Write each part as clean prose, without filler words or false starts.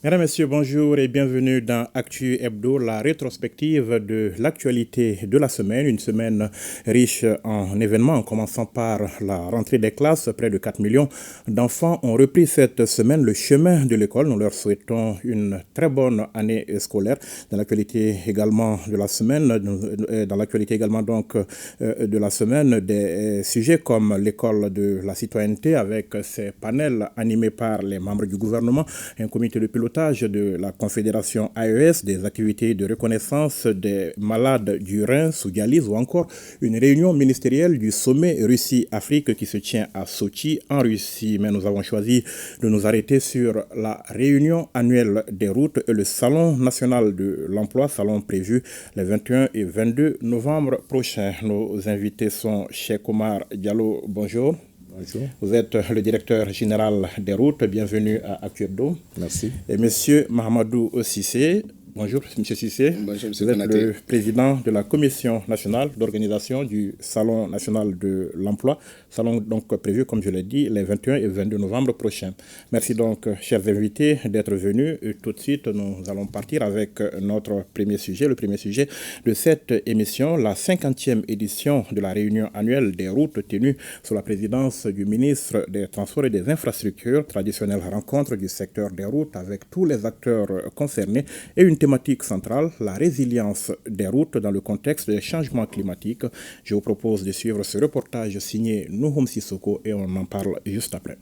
Mesdames, Messieurs, bonjour et bienvenue dans Actu Hebdo, la rétrospective de l'actualité de la semaine. Une semaine riche en événements, en commençant par la rentrée des classes. Près de 4 millions d'enfants ont repris cette semaine le chemin de l'école. Nous leur souhaitons une très bonne année scolaire. Dans l'actualité également de la semaine, de la semaine, des sujets comme l'école de la citoyenneté avec ses panels animés par les membres du gouvernement, un comité de pilotage de la Confédération AES, des activités de reconnaissance des malades du rein sous dialyse ou encore une réunion ministérielle du sommet Russie-Afrique qui se tient à Sochi en Russie. Mais nous avons choisi de nous arrêter sur la réunion annuelle des routes et le salon national de l'emploi, salon prévu les 21 et 22 novembre prochains. Nos invités sont Cheikh Omar Diallo, bonjour. Bonjour. Vous êtes le directeur général des routes. Bienvenue à Actu Hebdo. Merci. Et monsieur Mahamadou Cissé. Bonjour, monsieur Cissé. Bonjour, monsieur Vous êtes Konaté. le président de la commission nationale d'organisation du Salon national de l'emploi. Salon donc prévu, comme je l'ai dit, les 21 et 22 novembre prochains. Merci donc, chers invités, d'être venus. Et tout de suite, nous allons partir avec notre premier sujet. Le premier sujet de cette émission, la 50e édition de la réunion annuelle des routes tenue sous la présidence du ministre des Transports et des Infrastructures. Traditionnelle rencontre du secteur des routes avec tous les acteurs concernés et une thématique centrale, la résilience des routes dans le contexte des changements climatiques. Je vous propose de suivre ce reportage signé Nouhoum Sissoko et on en parle juste après.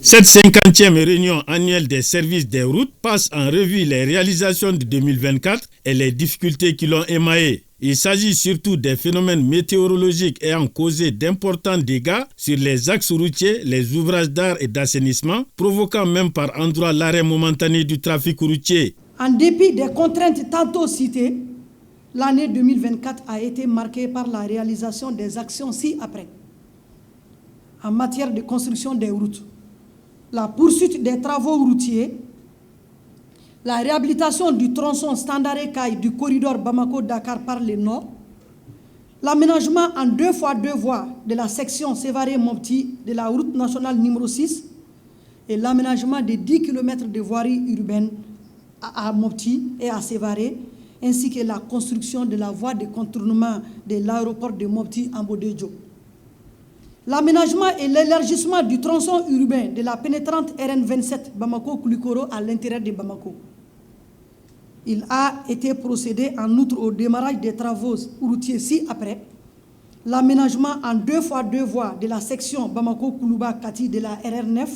Cette 50e réunion annuelle des services des routes passe en revue les réalisations de 2024 et les difficultés qui l'ont émaillé. Il s'agit surtout des phénomènes météorologiques ayant causé d'importants dégâts sur les axes routiers, les ouvrages d'art et d'assainissement, provoquant même par endroits l'arrêt momentané du trafic routier. En dépit des contraintes tantôt citées, l'année 2024 a été marquée par la réalisation des actions ci-après. En matière de construction des routes, la poursuite des travaux routiers, la réhabilitation du tronçon Standard-Caille du corridor Bamako-Dakar par le nord, l'aménagement en 2x2 voies de la section Sévaré-Mopti de la route nationale numéro 6 et l'aménagement de 10 km de voirie urbaine à Mopti et à Sévaré, ainsi que la construction de la voie de contournement de l'aéroport de Mopti en Bodéjo. L'aménagement et l'élargissement du tronçon urbain de la pénétrante RN27 Bamako-Koulikoro à l'intérieur de Bamako. Il a été procédé en outre au démarrage des travaux routiers ci-après, l'aménagement en 2x2 voies de la section Bamako-Koulouba-Kati de la RR9,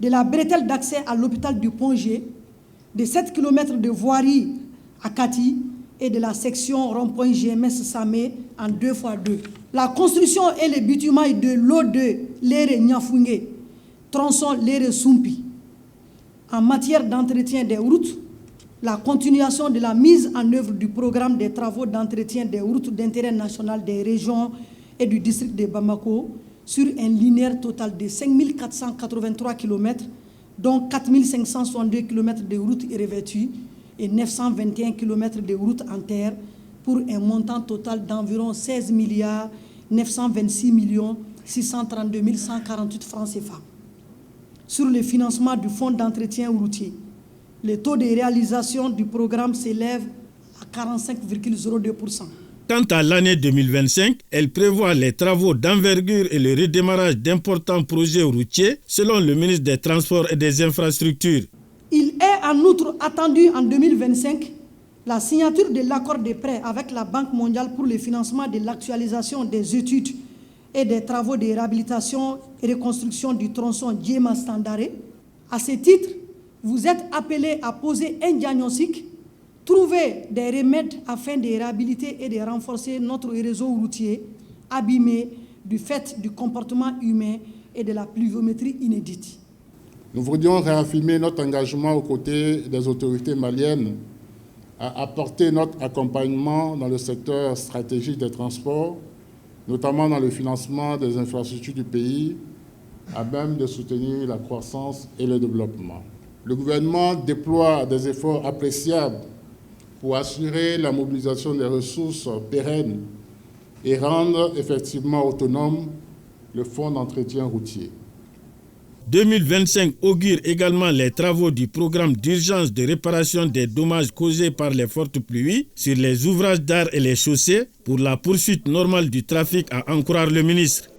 de la bretelle d'accès à l'hôpital du Pongé, de 7 km de voirie à Kati et de la section rond-point GMS Samé en 2x2. La construction et le bitumage de l'O2 Lere Nyafungé, tronçon Lere Sumpi. En matière d'entretien des routes, la continuation de la mise en œuvre du programme des travaux d'entretien des routes d'intérêt national des régions et du district de Bamako sur un linéaire total de 5 483 km, dont 4 562 km de routes revêtues et 921 km de routes en terre, pour un montant total d'environ 16 926 632 148 francs CFA. Sur le financement du fonds d'entretien routier, le taux de réalisation du programme s'élève à 45,02%. Quant à l'année 2025, elle prévoit les travaux d'envergure et le redémarrage d'importants projets routiers, selon le ministre des Transports et des Infrastructures. Il est en outre attendu en 2025 la signature de l'accord de prêt avec la Banque mondiale pour le financement de l'actualisation des études et des travaux de réhabilitation et reconstruction du tronçon Djema-Standaré. À ce titre, vous êtes appelés à poser un diagnostic, trouver des remèdes afin de réhabiliter et de renforcer notre réseau routier abîmé du fait du comportement humain et de la pluviométrie inédite. Nous voudrions réaffirmer notre engagement aux côtés des autorités maliennes à apporter notre accompagnement dans le secteur stratégique des transports, notamment dans le financement des infrastructures du pays, à même de soutenir la croissance et le développement. Le gouvernement déploie des efforts appréciables pour assurer la mobilisation des ressources pérennes et rendre effectivement autonome le fonds d'entretien routier. 2025 augure également les travaux du programme d'urgence de réparation des dommages causés par les fortes pluies sur les ouvrages d'art et les chaussées pour la poursuite normale du trafic, a en croire le ministre.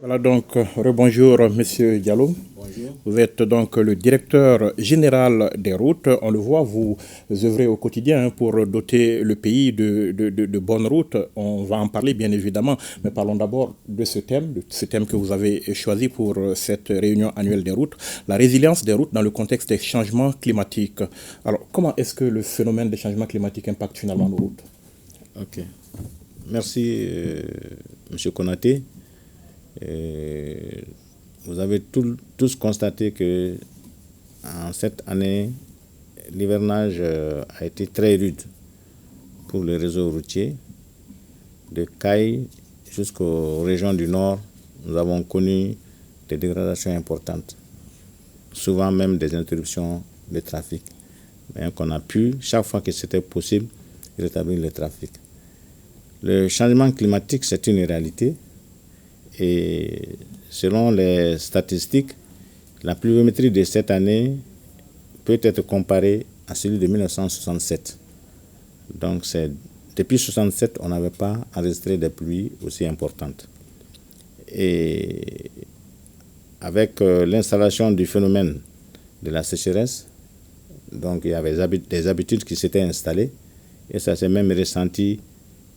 Voilà donc, rebonjour Monsieur Diallo. Bonjour. Vous êtes donc le directeur général des routes. On le voit, vous œuvrez au quotidien pour doter le pays de bonnes routes. On va en parler bien évidemment, mais parlons d'abord de ce thème que vous avez choisi pour cette réunion annuelle des routes, la résilience des routes dans le contexte des changements climatiques. Alors, comment est-ce que le phénomène des changements climatiques impacte finalement nos routes? Ok. Merci, Monsieur Konaté. Vous avez tous constaté que en cette année, l'hivernage a été très rude pour le réseau routier. De Caille jusqu'aux régions du Nord, nous avons connu des dégradations importantes, souvent même des interruptions de trafic, mais qu'on a pu, chaque fois que c'était possible, rétablir le trafic. Le changement climatique, c'est une réalité. Et selon les statistiques, la pluviométrie de cette année peut être comparée à celle de 1967. Donc, depuis 1967, on n'avait pas enregistré des pluies aussi importantes. Et avec l'installation du phénomène de la sécheresse, donc il y avait des habitudes qui s'étaient installées et ça s'est même ressenti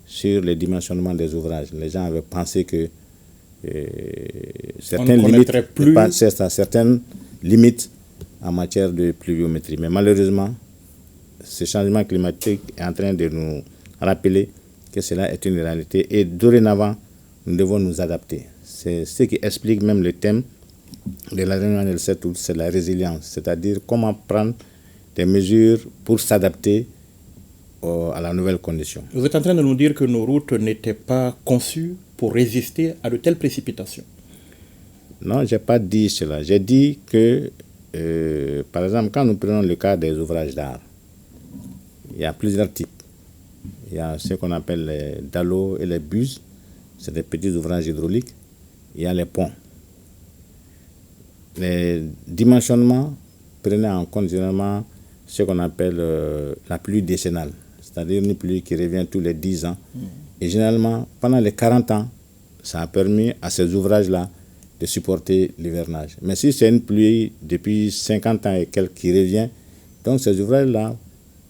sur les dimensionnements des ouvrages. Les gens avaient pensé que certaines limites en matière de pluviométrie. Mais malheureusement, ce changement climatique est en train de nous rappeler que cela est une réalité et dorénavant, nous devons nous adapter. C'est ce qui explique même le thème de la réunion annuelle 7 août, c'est la résilience, c'est-à-dire comment prendre des mesures pour s'adapter à la nouvelle condition. Vous êtes en train de nous dire que nos routes n'étaient pas conçues pour résister à de telles précipitations? Non, je n'ai pas dit cela. J'ai dit que, par exemple, quand nous prenons le cas des ouvrages d'art, il y a plusieurs types. Il y a ce qu'on appelle les dallos et les buses, c'est des petits ouvrages hydrauliques. Il y a les ponts. Les dimensionnements prenaient en compte généralement ce qu'on appelle la pluie décennale, c'est-à-dire une pluie qui revient tous les 10 ans. Et généralement, pendant les 40 ans, ça a permis à ces ouvrages-là de supporter l'hivernage. Mais si c'est une pluie depuis 50 ans et quelques qui revient, donc ces ouvrages-là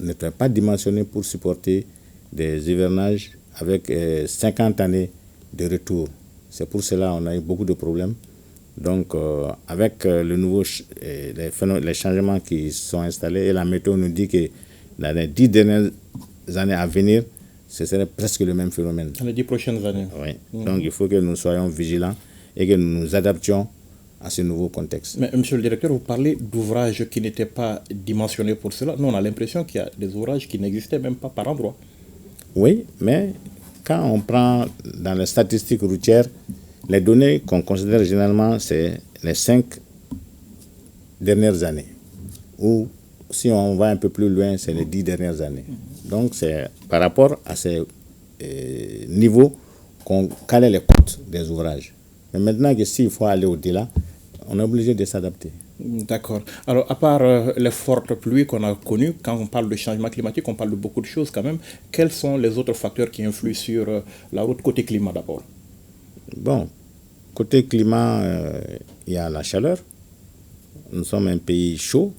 ne sont pas dimensionnés pour supporter des hivernages avec 50 années de retour. C'est pour cela qu'on a eu beaucoup de problèmes. Donc, avec les changements qui sont installés, et la météo nous dit que dans les 10 dernières années à venir, ce serait presque le même phénomène. Dans les 10 prochaines années. Oui. Donc, il faut que nous soyons vigilants et que nous nous adaptions à ce nouveau contexte. Mais, monsieur le directeur, vous parlez d'ouvrages qui n'étaient pas dimensionnés pour cela. Nous, on a l'impression qu'il y a des ouvrages qui n'existaient même pas par endroit. Oui, mais quand on prend dans les statistiques routières, les données qu'on considère généralement, c'est les 5 dernières années. Ou si on va un peu plus loin, c'est les 10 dernières années. Donc, c'est par rapport à ces niveaux qu'on calait les cotes des ouvrages. Mais maintenant que s'il faut aller au-delà, on est obligé de s'adapter. D'accord. Alors, à part les fortes pluies qu'on a connues, quand on parle de changement climatique, on parle de beaucoup de choses quand même. Quels sont les autres facteurs qui influent sur la route côté climat d'abord? Bon, côté climat, il y a la chaleur. Nous sommes un pays chaud.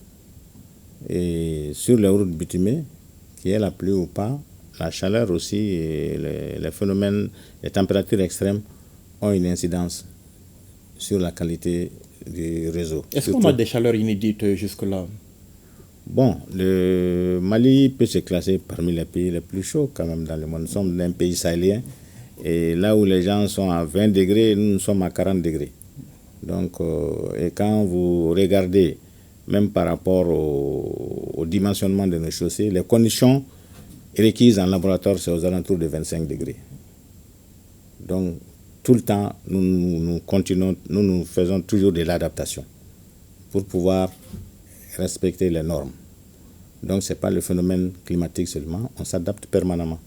Et sur les routes bitumées, qu'il y ait la pluie ou pas, la chaleur aussi et les phénomènes, les températures extrêmes ont une incidence sur la qualité du réseau. Est-ce qu'on a des chaleurs inédites jusque-là? Bon, le Mali peut se classer parmi les pays les plus chauds quand même dans le monde. Nous sommes un pays sahélien et là où les gens sont à 20 degrés, nous sommes à 40 degrés. Donc, et quand vous regardez, même par rapport au dimensionnement de nos chaussées, les conditions requises en laboratoire, c'est aux alentours de 25 degrés. Donc, tout le temps, nous faisons toujours de l'adaptation pour pouvoir respecter les normes. Donc, ce n'est pas le phénomène climatique seulement, on s'adapte permanemment.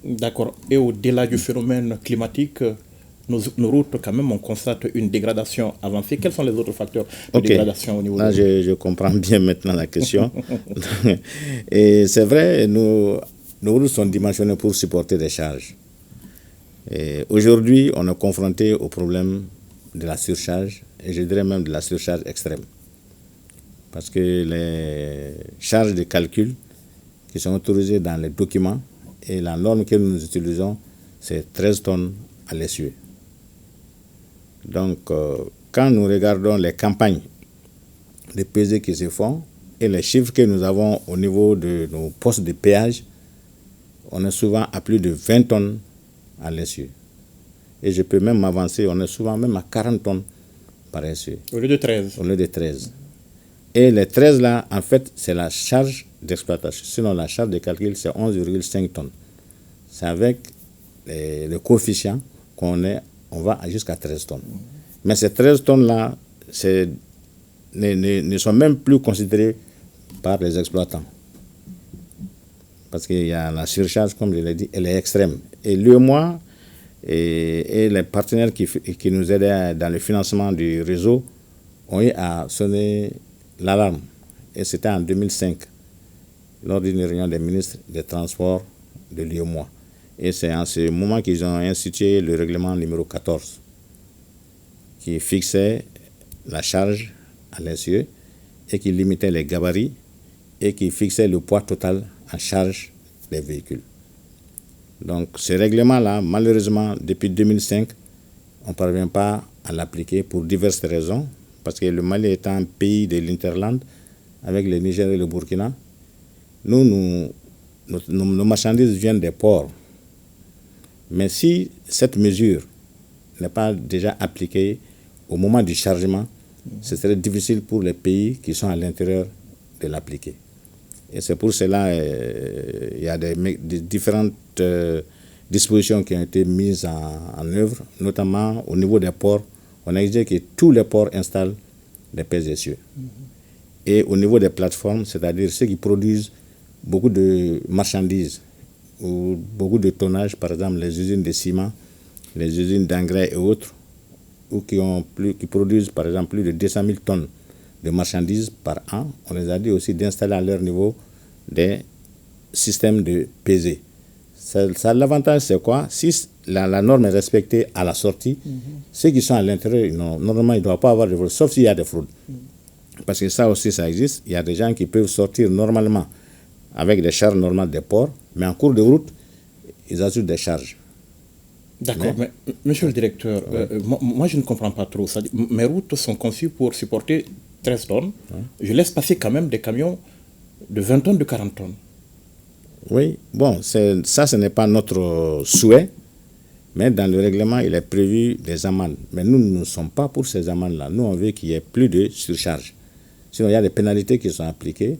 D'accord. Et au-delà du phénomène climatique, nos routes, quand même, on constate une dégradation avancée. Quels sont les autres facteurs de dégradation au niveau Là, je comprends bien maintenant la question. Et c'est vrai, nos routes sont dimensionnées pour supporter des charges. Aujourd'hui, on est confronté au problème de la surcharge, et je dirais même de la surcharge extrême. Parce que les charges de calcul qui sont autorisées dans les documents et la norme que nous utilisons, c'est 13 tonnes à l'essieu. Donc, quand nous regardons les campagnes de pesées qui se font et les chiffres que nous avons au niveau de nos postes de péage, on est souvent à plus de 20 tonnes à l'essieu. Et je peux même m'avancer, on est souvent même à 40 tonnes par essieu. Au lieu de 13. Au lieu de 13. Et les 13 là, en fait, c'est la charge d'exploitation. Sinon, la charge de calcul, c'est 11,5 tonnes. C'est avec le coefficient on va jusqu'à 13 tonnes. Mais ces 13 tonnes-là ne sont même plus considérées par les exploitants. Parce qu'il y a la surcharge, comme je l'ai dit, elle est extrême. Et l'UEMOA et les partenaires qui nous aidaient dans le financement du réseau ont eu à sonner l'alarme. Et c'était en 2005, lors d'une réunion des ministres des Transports de l'UEMOA. Et c'est en ce moment qu'ils ont institué le règlement numéro 14, qui fixait la charge à l'essieu et qui limitait les gabarits et qui fixait le poids total en charge des véhicules. Donc ce règlement-là, malheureusement, depuis 2005, on ne parvient pas à l'appliquer pour diverses raisons, parce que le Mali étant un pays de l'Interland, avec le Niger et le Burkina, nos marchandises viennent des ports. Mais si cette mesure n'est pas déjà appliquée au moment du chargement, ce serait difficile pour les pays qui sont à l'intérieur de l'appliquer. Et c'est pour cela il y a des différentes dispositions qui ont été mises en œuvre, notamment au niveau des ports. On a exigé que tous les ports installent des pèse-essieux. Et au niveau des plateformes, c'est-à-dire ceux qui produisent beaucoup de marchandises ou beaucoup de tonnage, par exemple les usines de ciment, les usines d'engrais et autres, ou qui produisent par exemple plus de 200 000 tonnes de marchandises par an, on les a dit aussi d'installer à leur niveau des systèmes de pesée. L'avantage, c'est quoi? Si la norme est respectée à la sortie, ceux qui sont à l'intérieur, normalement, ils ne doivent pas avoir de fraude, sauf s'il y a des fraudes. Parce que ça aussi, ça existe. Il y a des gens qui peuvent sortir normalement avec des charges normales des ports, mais en cours de route, ils ajoutent des charges. D'accord, mais monsieur le directeur, moi je ne comprends pas trop ça. Mes routes sont conçues pour supporter 13 tonnes. Je laisse passer quand même des camions de 20 tonnes, de 40 tonnes. Oui, bon, ça ce n'est pas notre souhait, mais dans le règlement, il est prévu des amendes. Mais nous ne sommes pas pour ces amendes-là. Nous, on veut qu'il y ait plus de surcharge. Sinon, il y a des pénalités qui sont appliquées.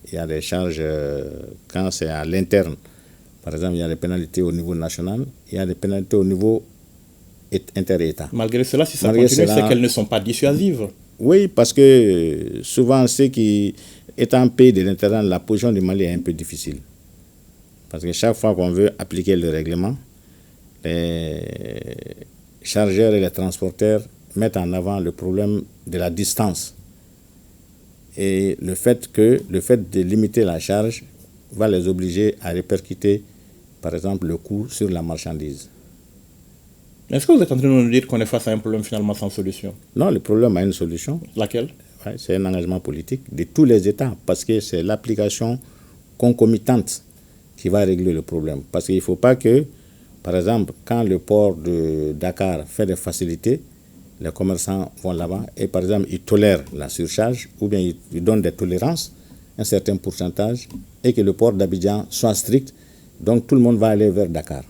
Il y a des charges quand c'est à l'interne. Par exemple, il y a des pénalités au niveau national, il y a des pénalités au niveau inter-État. Malgré cela, si ça continue, c'est qu'elles ne sont pas dissuasives. Oui, parce que souvent, ceux qui étant un pays de l'intérieur, la position du Mali est un peu difficile. Parce que chaque fois qu'on veut appliquer le règlement, les chargeurs et les transporteurs mettent en avant le problème de la distance. Et le fait de limiter la charge va les obliger à répercuter, par exemple, le coût sur la marchandise. Est-ce que vous êtes en train de nous dire qu'on est face à un problème finalement sans solution? Non, le problème a une solution. Laquelle? Ouais, c'est un engagement politique de tous les États, parce que c'est l'application concomitante qui va régler le problème. Parce qu'il ne faut pas que, par exemple, quand le port de Dakar fait des facilités, les commerçants vont là-bas et, par exemple, ils tolèrent la surcharge ou bien ils donnent des tolérances, un certain pourcentage, et que le port d'Abidjan soit strict, donc tout le monde va aller vers Dakar.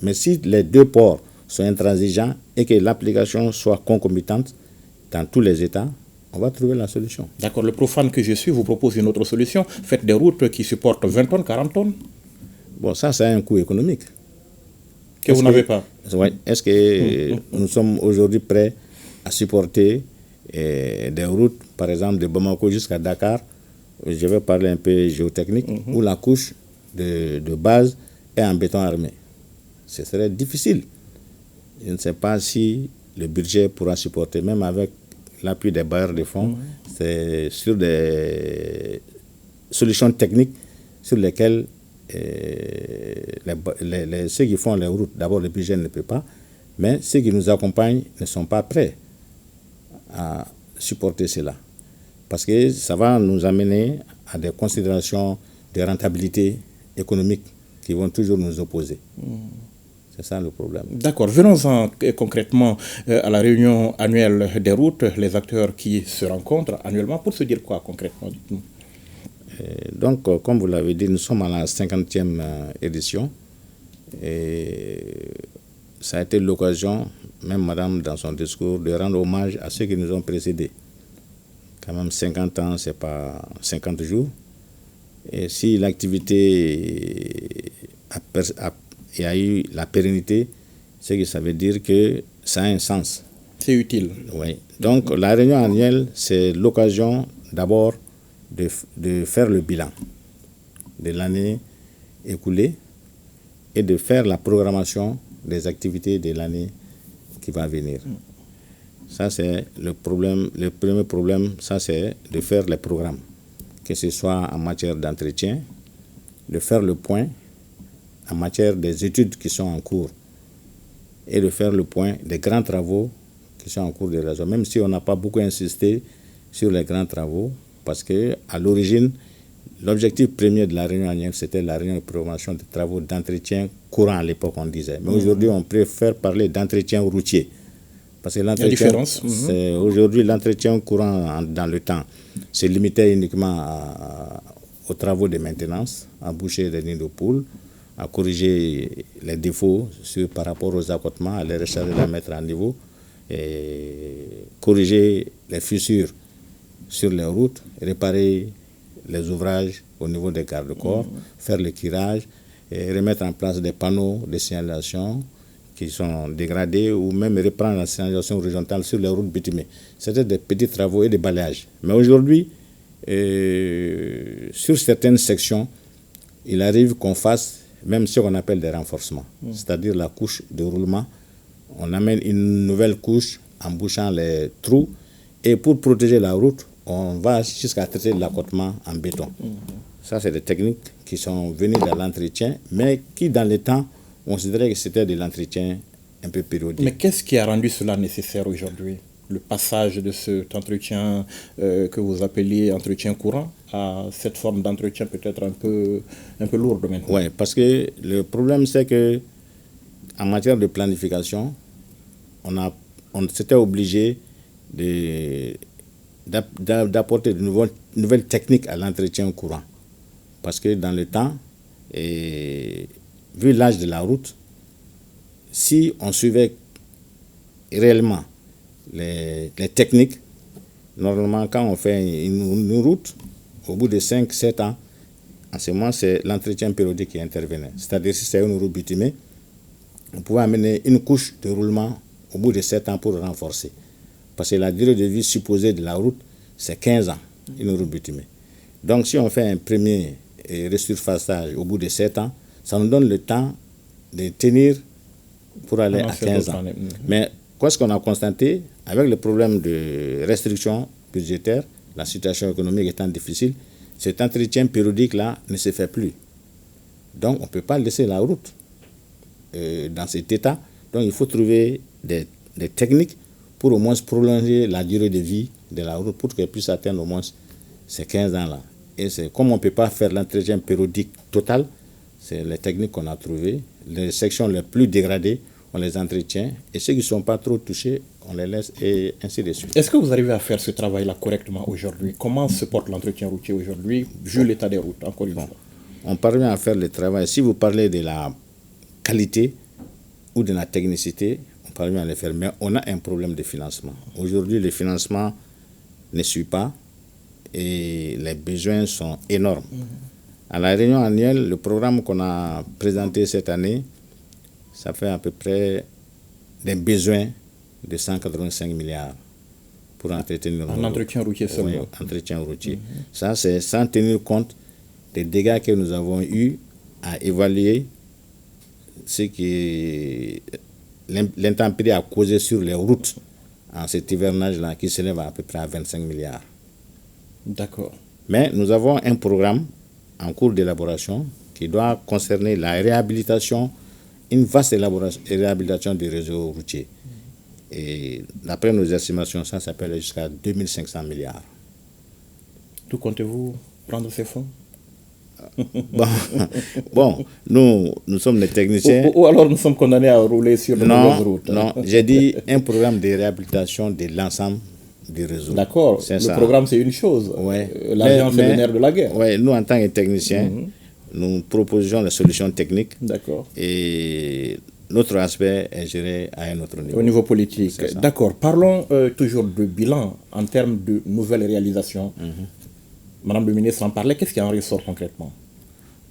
Mais si les deux ports sont intransigeants et que l'application soit concomitante dans tous les États, on va trouver la solution. D'accord, le profane que je suis vous propose une autre solution. Faites des routes qui supportent 20 tonnes, 40 tonnes. Bon, ça a un coût économique. Que vous n'avez pas. Oui. Est-ce que nous sommes aujourd'hui prêts à supporter des routes, par exemple de Bamako jusqu'à Dakar, je vais parler un peu géotechnique, où la couche de base est en béton armé? Ce serait difficile. je ne sais pas si le budget pourra supporter, même avec l'appui des bailleurs de fonds. C'est sur des solutions techniques sur lesquelles ceux qui font les routes, d'abord le budget ne peut pas, mais ceux qui nous accompagnent ne sont pas prêts à supporter cela. Parce que ça va nous amener à des considérations de rentabilité économique qui vont toujours nous opposer. C'est ça le problème. D'accord. Venons-en concrètement à la réunion annuelle des routes, les acteurs qui se rencontrent annuellement, pour se dire quoi concrètement? Dites-nous. Donc, comme vous l'avez dit, nous sommes à la 50e édition. Et ça a été l'occasion, même madame dans son discours, de rendre hommage à ceux qui nous ont précédés. Quand même 50 ans, ce n'est pas 50 jours. Et si l'activité a eu la pérennité, c'est que ça veut dire que ça a un sens. C'est utile. Oui. Donc la réunion annuelle, c'est l'occasion d'abord de faire le bilan de l'année écoulée et de faire la programmation des activités de l'année qui va venir. Ça, c'est le problème. Le premier problème, ça, c'est de faire les programmes, que ce soit en matière d'entretien, de faire le point en matière des études qui sont en cours et de faire le point des grands travaux qui sont en cours de réalisation, même si on n'a pas beaucoup insisté sur les grands travaux, parce qu'à l'origine, l'objectif premier de la réunion annuelle, c'était la réunion de programmation des travaux d'entretien courant à l'époque, on disait. Mais aujourd'hui, on préfère parler d'entretien routier. Parce que l'entretien, aujourd'hui, l'entretien courant dans le temps se limitait uniquement aux travaux de maintenance, à boucher les nids de poules, à corriger les défauts par rapport aux accotements, à les recharger, les mettre à niveau, et corriger les fissures sur les routes, réparer les ouvrages au niveau des garde-corps, faire le curage, et remettre en place des panneaux de signalisation qui sont dégradés ou même reprendre la signalisation horizontale sur les routes bitumées. C'était des petits travaux et des balayages. Mais aujourd'hui, sur certaines sections, il arrive qu'on fasse même ce qu'on appelle des renforcements, c'est-à-dire la couche de roulement. On amène une nouvelle couche en bouchant les trous et pour protéger la route, on va jusqu'à traiter l'accotement en béton. Ça, c'est des techniques qui sont venues dans l'entretien, mais qui, dans le temps, on considérait que c'était de l'entretien un peu périodique. Mais qu'est-ce qui a rendu cela nécessaire aujourd'hui? Le passage de cet entretien que vous appeliez entretien courant à cette forme d'entretien peut-être un peu lourde maintenant. Oui, parce que le problème, c'est que en matière de planification, on s'était obligé d'apporter de nouvelles techniques à l'entretien courant. Parce que dans le temps, vu l'âge de la route, si on suivait réellement les techniques, normalement quand on fait une route, au bout de 5-7 ans, en ce moment c'est l'entretien périodique qui intervenait. C'est-à-dire si c'est une route bitumée, on pouvait amener une couche de roulement au bout de 7 ans pour renforcer. Parce que la durée de vie supposée de la route, c'est 15 ans, une route bitumée. Donc si on fait un premier resurfaçage au bout de 7 ans, ça nous donne le temps de tenir pour aller à 15 ans. Mais qu'est-ce qu'on a constaté? Avec le problème de restriction budgétaire, la situation économique étant difficile, cet entretien périodique-là ne se fait plus. Donc on ne peut pas laisser la route dans cet état. Donc il faut trouver des techniques pour au moins prolonger la durée de vie de la route pour qu'elle puisse atteindre au moins ces 15 ans-là. Et c'est comme on ne peut pas faire l'entretien périodique total, c'est les techniques qu'on a trouvées. Les sections les plus dégradées, on les entretient. Et ceux qui ne sont pas trop touchés, on les laisse et ainsi de suite. Est-ce que vous arrivez à faire ce travail-là correctement aujourd'hui? Comment se porte l'entretien routier aujourd'hui, vu l'état des routes, encore une fois? On parvient à faire le travail. Si vous parlez de la qualité ou de la technicité, on parvient à le faire. Mais on a un problème de financement. Aujourd'hui, le financement ne suit pas et les besoins sont énormes. À la réunion annuelle, le programme qu'on a présenté cette année, ça fait à peu près des besoins de 185 milliards pour entretenir. En entretien routier seulement. Oui, entretien routier. Ça, c'est sans tenir compte des dégâts que nous avons eus à évaluer ce qui l'intempérie a causé sur les routes en cet hivernage-là qui s'élève à peu près à 25 milliards. D'accord. Mais nous avons un programme en cours d'élaboration qui doit concerner la réhabilitation, une vaste réhabilitation du réseau routier. Et d'après nos estimations, ça peut aller jusqu'à 2500 milliards. D'où comptez-vous prendre ces fonds? Bon, nous sommes des techniciens. Ou alors nous sommes condamnés à rouler sur de mauvaises routes. Non, j'ai dit un programme de réhabilitation de l'ensemble du réseau. D'accord, le programme c'est une chose. Ouais. L'argent c'est le nerf de la guerre. Ouais, nous en tant que techniciens, nous proposons la solution technique. D'accord. Et notre aspect est géré à un autre niveau. Au niveau politique. D'accord. Parlons toujours de bilan en termes de nouvelles réalisations. Madame le ministre en parlait, qu'est-ce qui en ressort concrètement?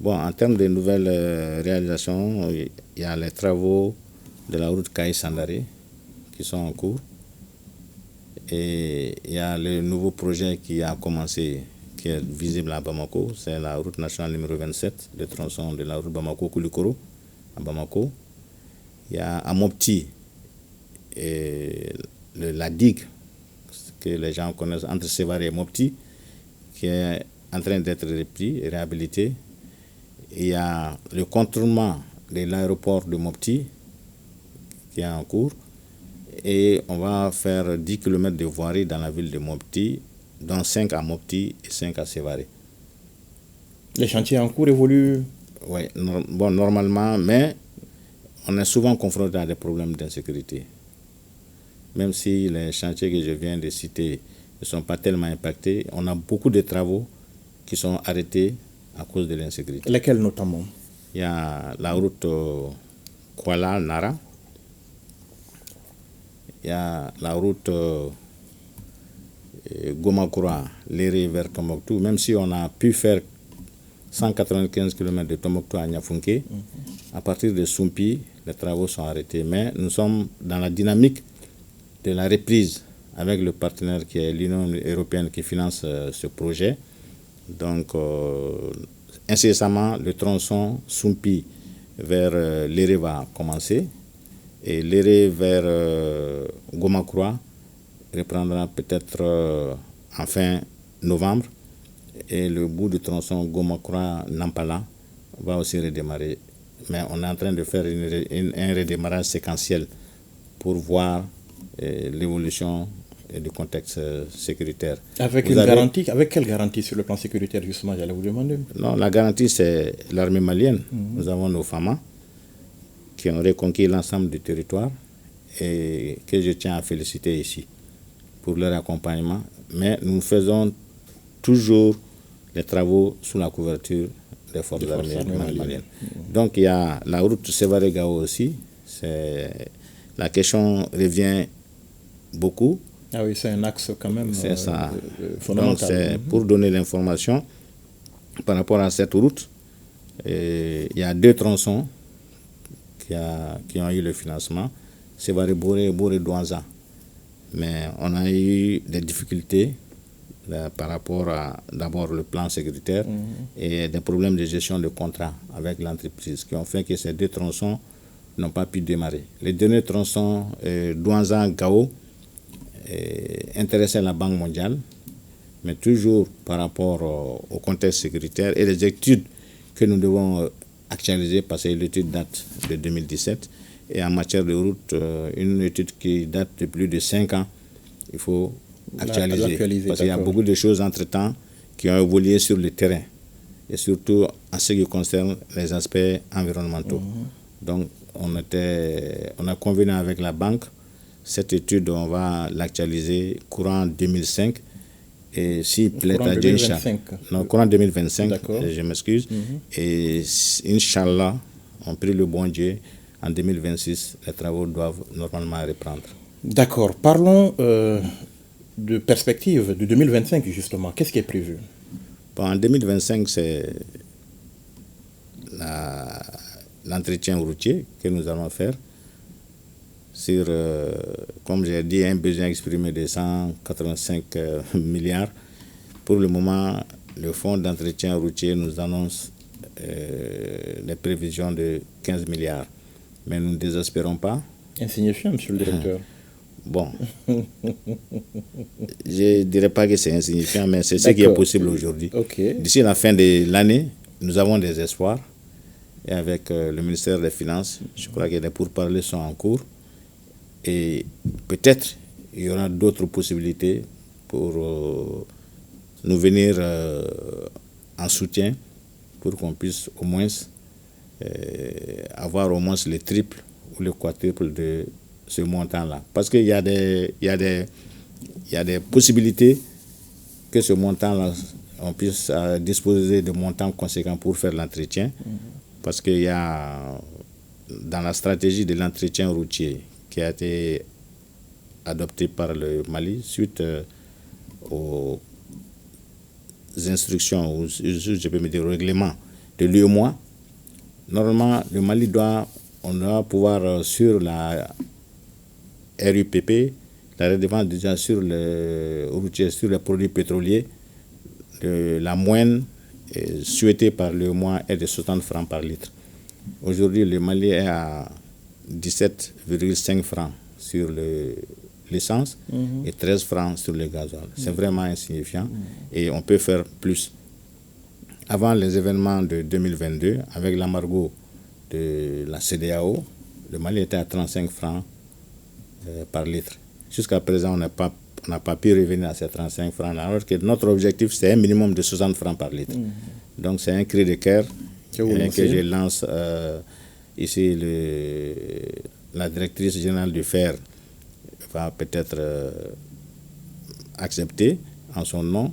Bon, en termes de nouvelles réalisations, il y a les travaux de la route Kaï-Sandaré qui sont en cours. Et il y a le nouveau projet qui a commencé, qui est visible à Bamako, c'est la route nationale numéro 27, le tronçon de la route Bamako-Koulikoro à Bamako. Il y a à Mopti la digue que les gens connaissent entre Sévaré et Mopti, qui est en train d'être repris et réhabilité. Il y a le contournement de l'aéroport de Mopti qui est en cours. Et on va faire 10 km de voirie dans la ville de Mopti, dont 5 à Mopti et 5 à Sévaré. Les chantiers en cours évoluent? Oui, normalement, mais on est souvent confronté à des problèmes d'insécurité. Même si les chantiers que je viens de citer ne sont pas tellement impactés, on a beaucoup de travaux qui sont arrêtés à cause de l'insécurité. Lesquels notamment? Il y a la route Kuala-Nara, il y a la route Gomakura, Léré vers Tombouctou, même si on a pu faire 195 km de Tombouctou à Niafunké, à partir de Soumpi, les travaux sont arrêtés. Mais nous sommes dans la dynamique de la reprise avec le partenaire qui est l'Union européenne qui finance ce projet. Donc, incessamment, le tronçon Soumpi vers Léré va commencer. Et Léré vers Gomakura reprendra peut-être en fin novembre. Et le bout du tronçon Gomakura-Nampala va aussi redémarrer. Mais on est en train de faire un redémarrage séquentiel pour voir l'évolution du contexte sécuritaire. Avec garantie, avec quelle garantie sur le plan sécuritaire, justement, j'allais vous demander? Non, la garantie, c'est l'armée malienne. Nous avons nos FAMA qui ont reconquis l'ensemble du territoire et que je tiens à féliciter ici pour leur accompagnement. Mais nous faisons toujours les travaux sous la couverture des forces armées maliennes. Donc il y a la route Sévaré-Gao aussi. La question revient beaucoup. Ah oui, c'est un axe quand même c'est ça. Fondamental. Donc c'est pour donner l'information par rapport à cette route. Il y a 2 tronçons qui ont eu le financement, Sévaré-Boré et Boré-Douanza. Mais on a eu des difficultés par rapport à d'abord le plan sécuritaire et des problèmes de gestion de contrat avec l'entreprise qui ont fait que ces 2 tronçons n'ont pas pu démarrer. Les derniers tronçons, Douanza-Gao, intéressaient la Banque mondiale, mais toujours par rapport au contexte sécuritaire et les études que nous devons actualiser parce que l'étude date de 2017 et en matière de route, une étude qui date de plus de 5 ans, il faut actualiser parce qu'il y a beaucoup de choses entre-temps qui ont évolué sur le terrain et surtout en ce qui concerne les aspects environnementaux. Donc on a convenu avec la banque, cette étude on va l'actualiser courant 2005 et si plaît à Dieu, courant 2025, je m'excuse, et Inch'Allah, on prie le bon Dieu, en 2026, les travaux doivent normalement reprendre. D'accord. Parlons de perspective de 2025 justement. Qu'est-ce qui est prévu? Bon, en 2025, c'est l'entretien routier que nous allons faire sur, comme j'ai dit, un besoin exprimé de 185 milliards. Pour le moment, le fonds d'entretien routier nous annonce des prévisions de 15 milliards. Mais nous ne désespérons pas. Insignifiant, monsieur le directeur. Bon, je ne dirais pas que c'est insignifiant, mais c'est ce qui est possible aujourd'hui. Okay. D'ici la fin de l'année, nous avons des espoirs. Et avec le ministère des Finances, je crois que les pourparlers sont en cours. Et peut-être il y aura d'autres possibilités pour nous venir en soutien pour qu'on puisse au moins avoir au moins le triple ou le quadruple de ce montant-là. Parce qu'il y a des possibilités que ce montant-là, on puisse disposer de montants conséquents pour faire l'entretien. Parce qu'il y a, dans la stratégie de l'entretien routier qui a été adoptée par le Mali suite aux instructions, ou je peux me dire au règlement de l'UEMOA, normalement le Mali on doit pouvoir sur la RUPP, la redevance déjà sur le routier, sur les produits pétroliers, la moyenne souhaitée par l'UEMOA est de 60 francs par litre. Aujourd'hui, le Mali est à 17,5 francs sur l'essence et 13 francs sur le gasoil. C'est vraiment insignifiant et on peut faire plus. Avant les événements de 2022, avec l'embargo de la CEDEAO, le Mali était à 35 francs par litre. Jusqu'à présent, on n'a pas pu revenir à ces 35 francs, alors que notre objectif, c'est un minimum de 60 francs par litre. Donc, c'est un cri de cœur que je lance ici. La directrice générale du FER va peut-être accepter en son nom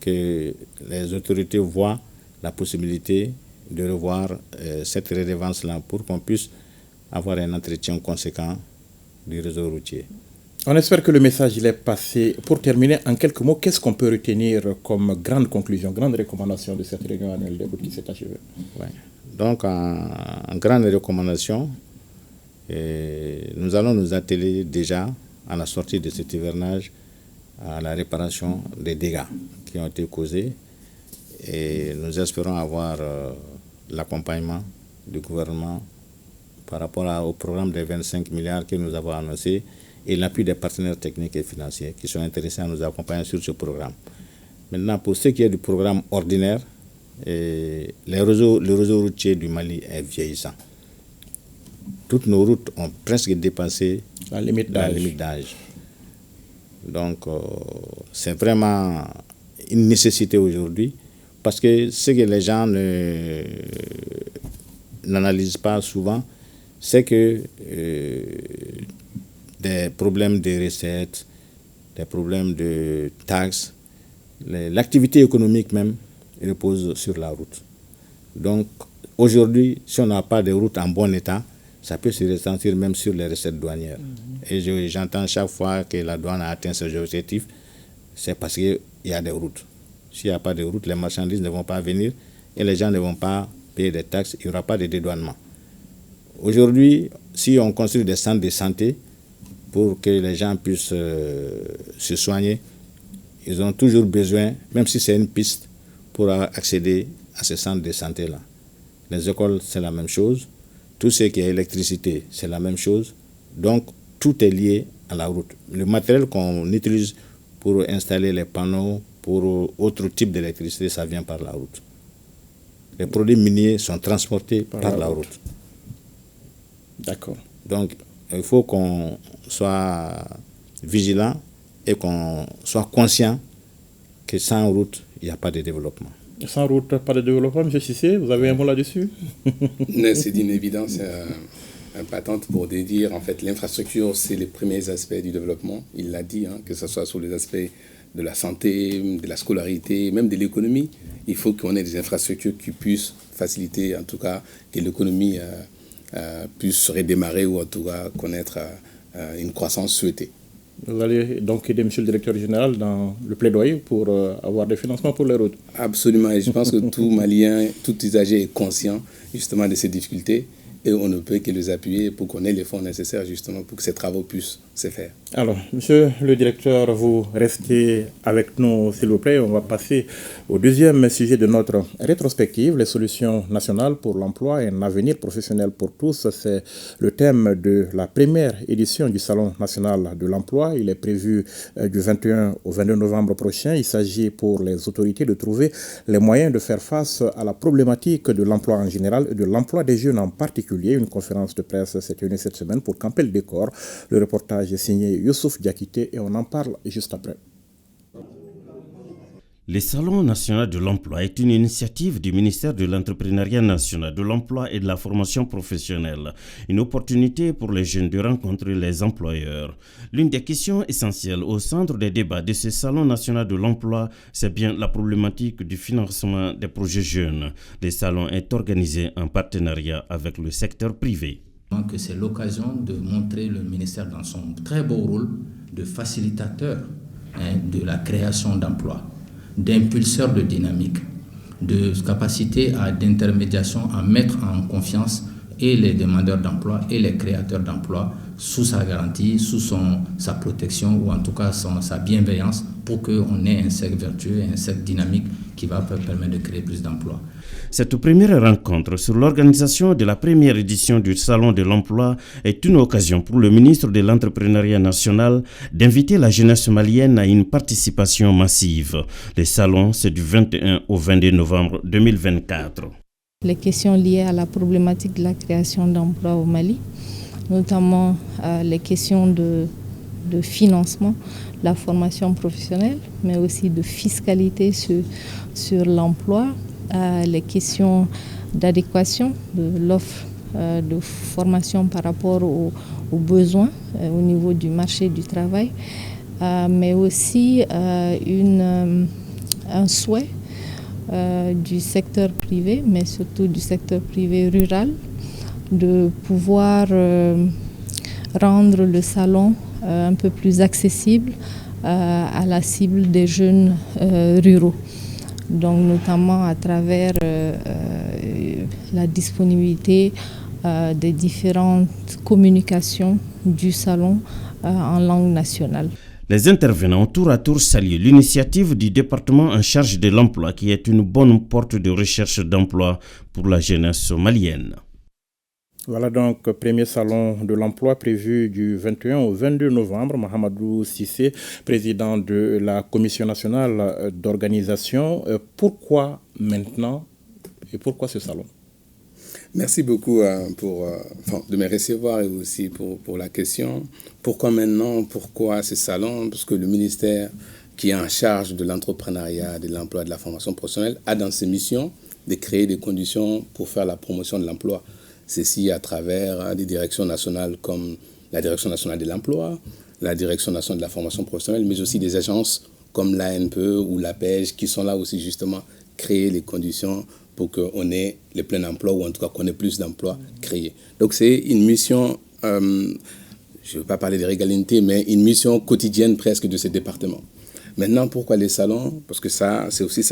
que les autorités voient la possibilité de revoir cette redevance-là pour qu'on puisse avoir un entretien conséquent du réseau routier. On espère que le message il est passé. Pour terminer, en quelques mots, qu'est-ce qu'on peut retenir comme grande conclusion, grande recommandation de cette réunion annuelle de route qui s'est achevée? Ouais. Donc, en grande recommandation, nous allons nous atteler déjà à la sortie de cet hivernage à la réparation des dégâts qui ont été causés. Et nous espérons avoir l'accompagnement du gouvernement par rapport au programme des 25 milliards que nous avons annoncé et l'appui des partenaires techniques et financiers qui sont intéressés à nous accompagner sur ce programme. Maintenant, pour ce qui est du programme ordinaire, le réseau routier du Mali est vieillissant. Toutes nos routes ont presque dépassé la limite d'âge. Donc, c'est vraiment une nécessité aujourd'hui parce que ce que les gens n'analysent pas souvent, c'est que des problèmes de recettes, des problèmes de taxes, l'activité économique même repose sur la route. Donc aujourd'hui, si on n'a pas de route en bon état, ça peut se ressentir même sur les recettes douanières. Et j'entends chaque fois que la douane a atteint ses objectifs, c'est parce qu'il y a des routes. S'il n'y a pas de route, les marchandises ne vont pas venir et les gens ne vont pas payer des taxes, il n'y aura pas de dédouanement. Aujourd'hui, si on construit des centres de santé pour que les gens puissent se soigner, ils ont toujours besoin, même si c'est une piste, pour accéder à ces centres de santé-là. Les écoles, c'est la même chose. Tout ce qui est électricité, c'est la même chose. Donc, tout est lié à la route. Le matériel qu'on utilise pour installer les panneaux, pour autre type d'électricité, ça vient par la route. Les produits miniers sont transportés par la route. D'accord. Donc, il faut qu'on soit vigilant et qu'on soit conscient que sans route, il n'y a pas de développement. Sans route, pas de développement, M. Cissé, vous avez un mot là-dessus? C'est d'une évidence patente pour dire, en fait, l'infrastructure, c'est les premiers aspects du développement. Il l'a dit, que ce soit sur les aspects de la santé, de la scolarité, même de l'économie. Il faut qu'on ait des infrastructures qui puissent faciliter, en tout cas, que l'économie puisse redémarrer ou en tout cas connaître une croissance souhaitée. Vous allez donc aider M. le directeur général dans le plaidoyer pour avoir des financements pour les routes? Absolument, et je pense que tout Malien, tout usager est conscient justement de ces difficultés et on ne peut que les appuyer pour qu'on ait les fonds nécessaires justement pour que ces travaux puissent se faire. Alors, monsieur le directeur, vous restez avec nous, s'il vous plaît. On va passer au deuxième sujet de notre rétrospective, les solutions nationales pour l'emploi et un avenir professionnel pour tous. C'est le thème de la première édition du Salon national de l'emploi. Il est prévu du 21 au 22 novembre prochain. Il s'agit pour les autorités de trouver les moyens de faire face à la problématique de l'emploi en général et de l'emploi des jeunes en particulier. Une conférence de presse s'est tenue cette semaine pour camper le décor. Le reportage est signé Youssouf Diakité et on en parle juste après. Le Salon national de l'emploi est une initiative du ministère de l'Entrepreneuriat national, de l'emploi et de la formation professionnelle. Une opportunité pour les jeunes de rencontrer les employeurs. L'une des questions essentielles au centre des débats de ce Salon national de l'emploi, c'est bien la problématique du financement des projets jeunes. Le salon est organisé en partenariat avec le secteur privé. Que c'est l'occasion de montrer le ministère dans son très beau rôle de facilitateur de la création d'emplois, d'impulseur de dynamique, de capacité d'intermédiation à mettre en confiance et les demandeurs d'emploi et les créateurs d'emploi sous sa garantie, sous sa protection ou en tout cas sa bienveillance pour qu'on ait un cercle vertueux, un cercle dynamique qui va permettre de créer plus d'emplois. Cette première rencontre sur l'organisation de la première édition du Salon de l'emploi est une occasion pour le ministre de l'Entrepreneuriat national d'inviter la jeunesse malienne à une participation massive. Le salon, c'est du 21 au 22 novembre 2024. Les questions liées à la problématique de la création d'emplois au Mali, notamment les questions de financement, la formation professionnelle, mais aussi de fiscalité sur l'emploi, les questions d'adéquation de l'offre de formation par rapport aux besoins au niveau du marché du travail, mais aussi un souhait du secteur privé, mais surtout du secteur privé rural, de pouvoir rendre le salon un peu plus accessible à la cible des jeunes ruraux. Donc notamment à travers la disponibilité des différentes communications du salon en langue nationale. Les intervenants tour à tour saluent l'initiative du département en charge de l'emploi qui est une bonne porte de recherche d'emploi pour la jeunesse malienne. Voilà donc premier salon de l'emploi prévu du 21 au 22 novembre. Mahamadou Cissé, président de la Commission nationale d'organisation. Pourquoi maintenant et pourquoi ce salon? Merci beaucoup de me recevoir et aussi pour la question. Pourquoi maintenant? Pourquoi ce salon? Parce que le ministère qui est en charge de l'entrepreneuriat, de l'emploi et de la formation professionnelle a dans ses missions de créer des conditions pour faire la promotion de l'emploi. Ceci à travers des directions nationales comme la Direction nationale de l'emploi, la Direction nationale de la formation professionnelle, mais aussi des agences comme l'ANPE ou l'APEJ qui sont là aussi justement créer les conditions pour qu'on ait le plein emploi ou en tout cas qu'on ait plus d'emplois créés. Donc c'est une mission, je ne veux pas parler de régalité, mais une mission quotidienne presque de ce département. Maintenant, pourquoi les salons? Parce que ça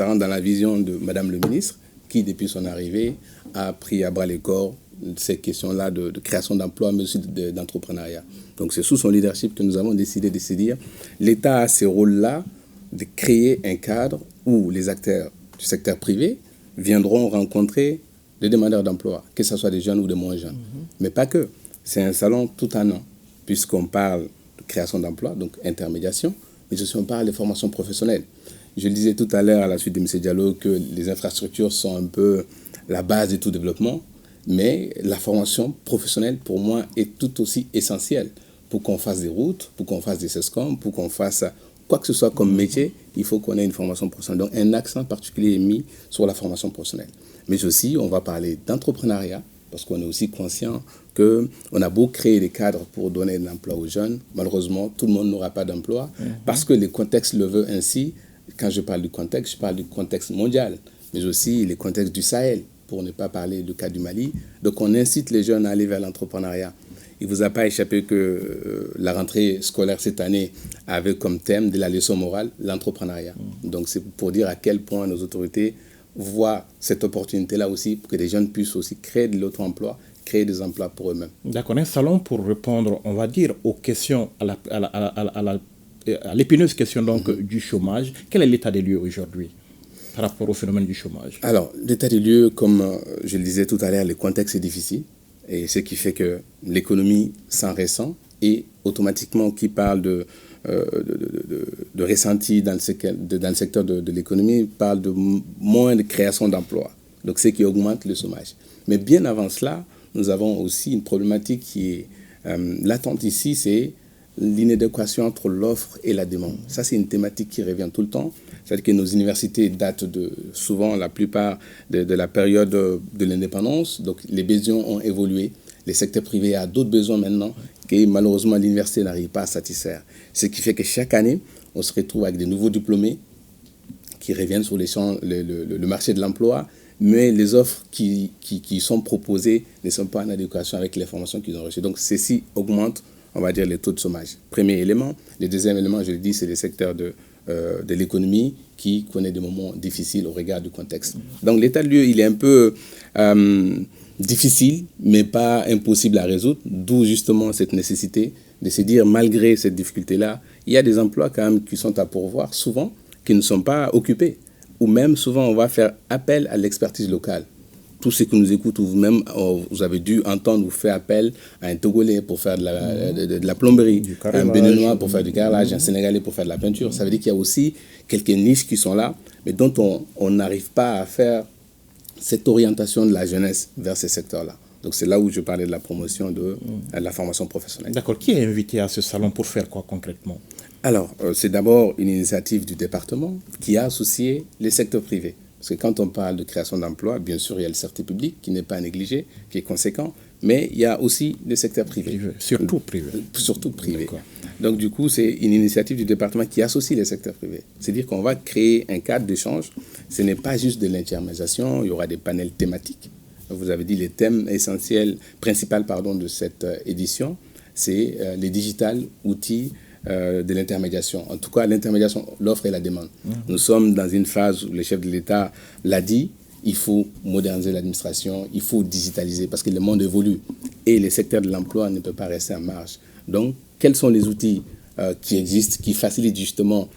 rentre dans la vision de Madame le ministre qui, depuis son arrivée, a pris à bras le corps ces questions-là de création d'emplois, mais aussi d'entrepreneuriat. Donc c'est sous son leadership que nous avons décidé de se dire l'État a ce rôle-là de créer un cadre où les acteurs du secteur privé viendront rencontrer les demandeurs d'emploi, que ce soit des jeunes ou des moins jeunes. Mais pas que. C'est un salon tout un an, puisqu'on parle de création d'emplois, donc intermédiation, mais aussi on parle de formation professionnelle. Je le disais tout à l'heure à la suite de M. Diallo que les infrastructures sont un peu la base de tout développement. Mais la formation professionnelle, pour moi, est tout aussi essentielle. Pour qu'on fasse des routes, pour qu'on fasse des SESCOM, pour qu'on fasse quoi que ce soit comme métier, il faut qu'on ait une formation professionnelle. Donc, un accent particulier est mis sur la formation professionnelle. Mais aussi, on va parler d'entrepreneuriat, parce qu'on est aussi conscient qu'on a beau créer des cadres pour donner de l'emploi aux jeunes, malheureusement, tout le monde n'aura pas d'emploi, parce que le contexte le veut ainsi. Quand je parle du contexte mondial, mais aussi le contexte du Sahel, pour ne pas parler du cas du Mali. Donc on incite les jeunes à aller vers l'entrepreneuriat. Il ne vous a pas échappé que la rentrée scolaire cette année avait comme thème de la leçon morale l'entrepreneuriat. Donc c'est pour dire à quel point nos autorités voient cette opportunité-là aussi pour que les jeunes puissent aussi créer de l'auto-emploi, créer des emplois pour eux-mêmes. D'accord, un salon pour répondre, on va dire, aux questions, à l'épineuse question donc, du chômage. Quel est l'état des lieux aujourd'hui par rapport au phénomène du chômage? Alors, l'état des lieux, comme je le disais tout à l'heure, le contexte est difficile. Et ce qui fait que l'économie s'en ressent et automatiquement, qui parle de ressenti dans le secteur de l'économie, parle de moins de création d'emplois. Donc, ce qui augmente le chômage. Mais bien avant cela, nous avons aussi une problématique qui est latente ici, c'est l'inadéquation entre l'offre et la demande. Ça, c'est une thématique qui revient tout le temps. C'est-à-dire que nos universités datent souvent la plupart de la période de l'indépendance. Donc, les besoins ont évolué. Les secteurs privés ont d'autres besoins maintenant que malheureusement l'université n'arrive pas à satisfaire. Ce qui fait que chaque année, on se retrouve avec des nouveaux diplômés qui reviennent sur le marché de l'emploi, mais les offres qui sont proposées ne sont pas en adéquation avec les formations qu'ils ont reçues. Donc, ceci augmente, on va dire, les taux de chômage. Premier élément. Le deuxième élément, je le dis, c'est le secteur de l'économie qui connaît des moments difficiles au regard du contexte. Donc, l'état de lieu, il est un peu difficile, mais pas impossible à résoudre, d'où justement cette nécessité de se dire, malgré cette difficulté-là, il y a des emplois quand même qui sont à pourvoir, souvent, qui ne sont pas occupés. Ou même, souvent, on va faire appel à l'expertise locale. Tous ceux qui nous écoutent, ou même, vous avez dû entendre ou faire appel à un Togolais pour faire de la plomberie, un Béninois pour faire du carrelage, un Sénégalais pour faire de la peinture. Ça veut dire qu'il y a aussi quelques niches qui sont là, mais dont on n'arrive pas à faire cette orientation de la jeunesse vers ces secteurs-là. Donc, c'est là où je parlais de la promotion de la formation professionnelle. D'accord. Qui est invité à ce salon pour faire quoi concrètement? Alors, c'est d'abord une initiative du département qui a associé les secteurs privés. Parce que quand on parle de création d'emplois, bien sûr, il y a le secteur public qui n'est pas négligé, qui est conséquent, mais il y a aussi le secteur privé. Surtout privé. Surtout privé. Donc, du coup, c'est une initiative du département qui associe les secteurs privés. C'est-à-dire qu'on va créer un cadre d'échange. Ce n'est pas juste de l'intermédiation, il y aura des panels thématiques. Vous avez dit les thèmes essentiels, principaux de cette édition, c'est les digital outils de l'intermédiation. En tout cas, l'intermédiation, l'offre et la demande. Nous sommes dans une phase où le chef de l'État l'a dit, il faut moderniser l'administration, il faut digitaliser parce que le monde évolue et les secteurs de l'emploi ne peuvent pas rester en marge. Donc, quels sont les outils qui existent, qui facilitent justement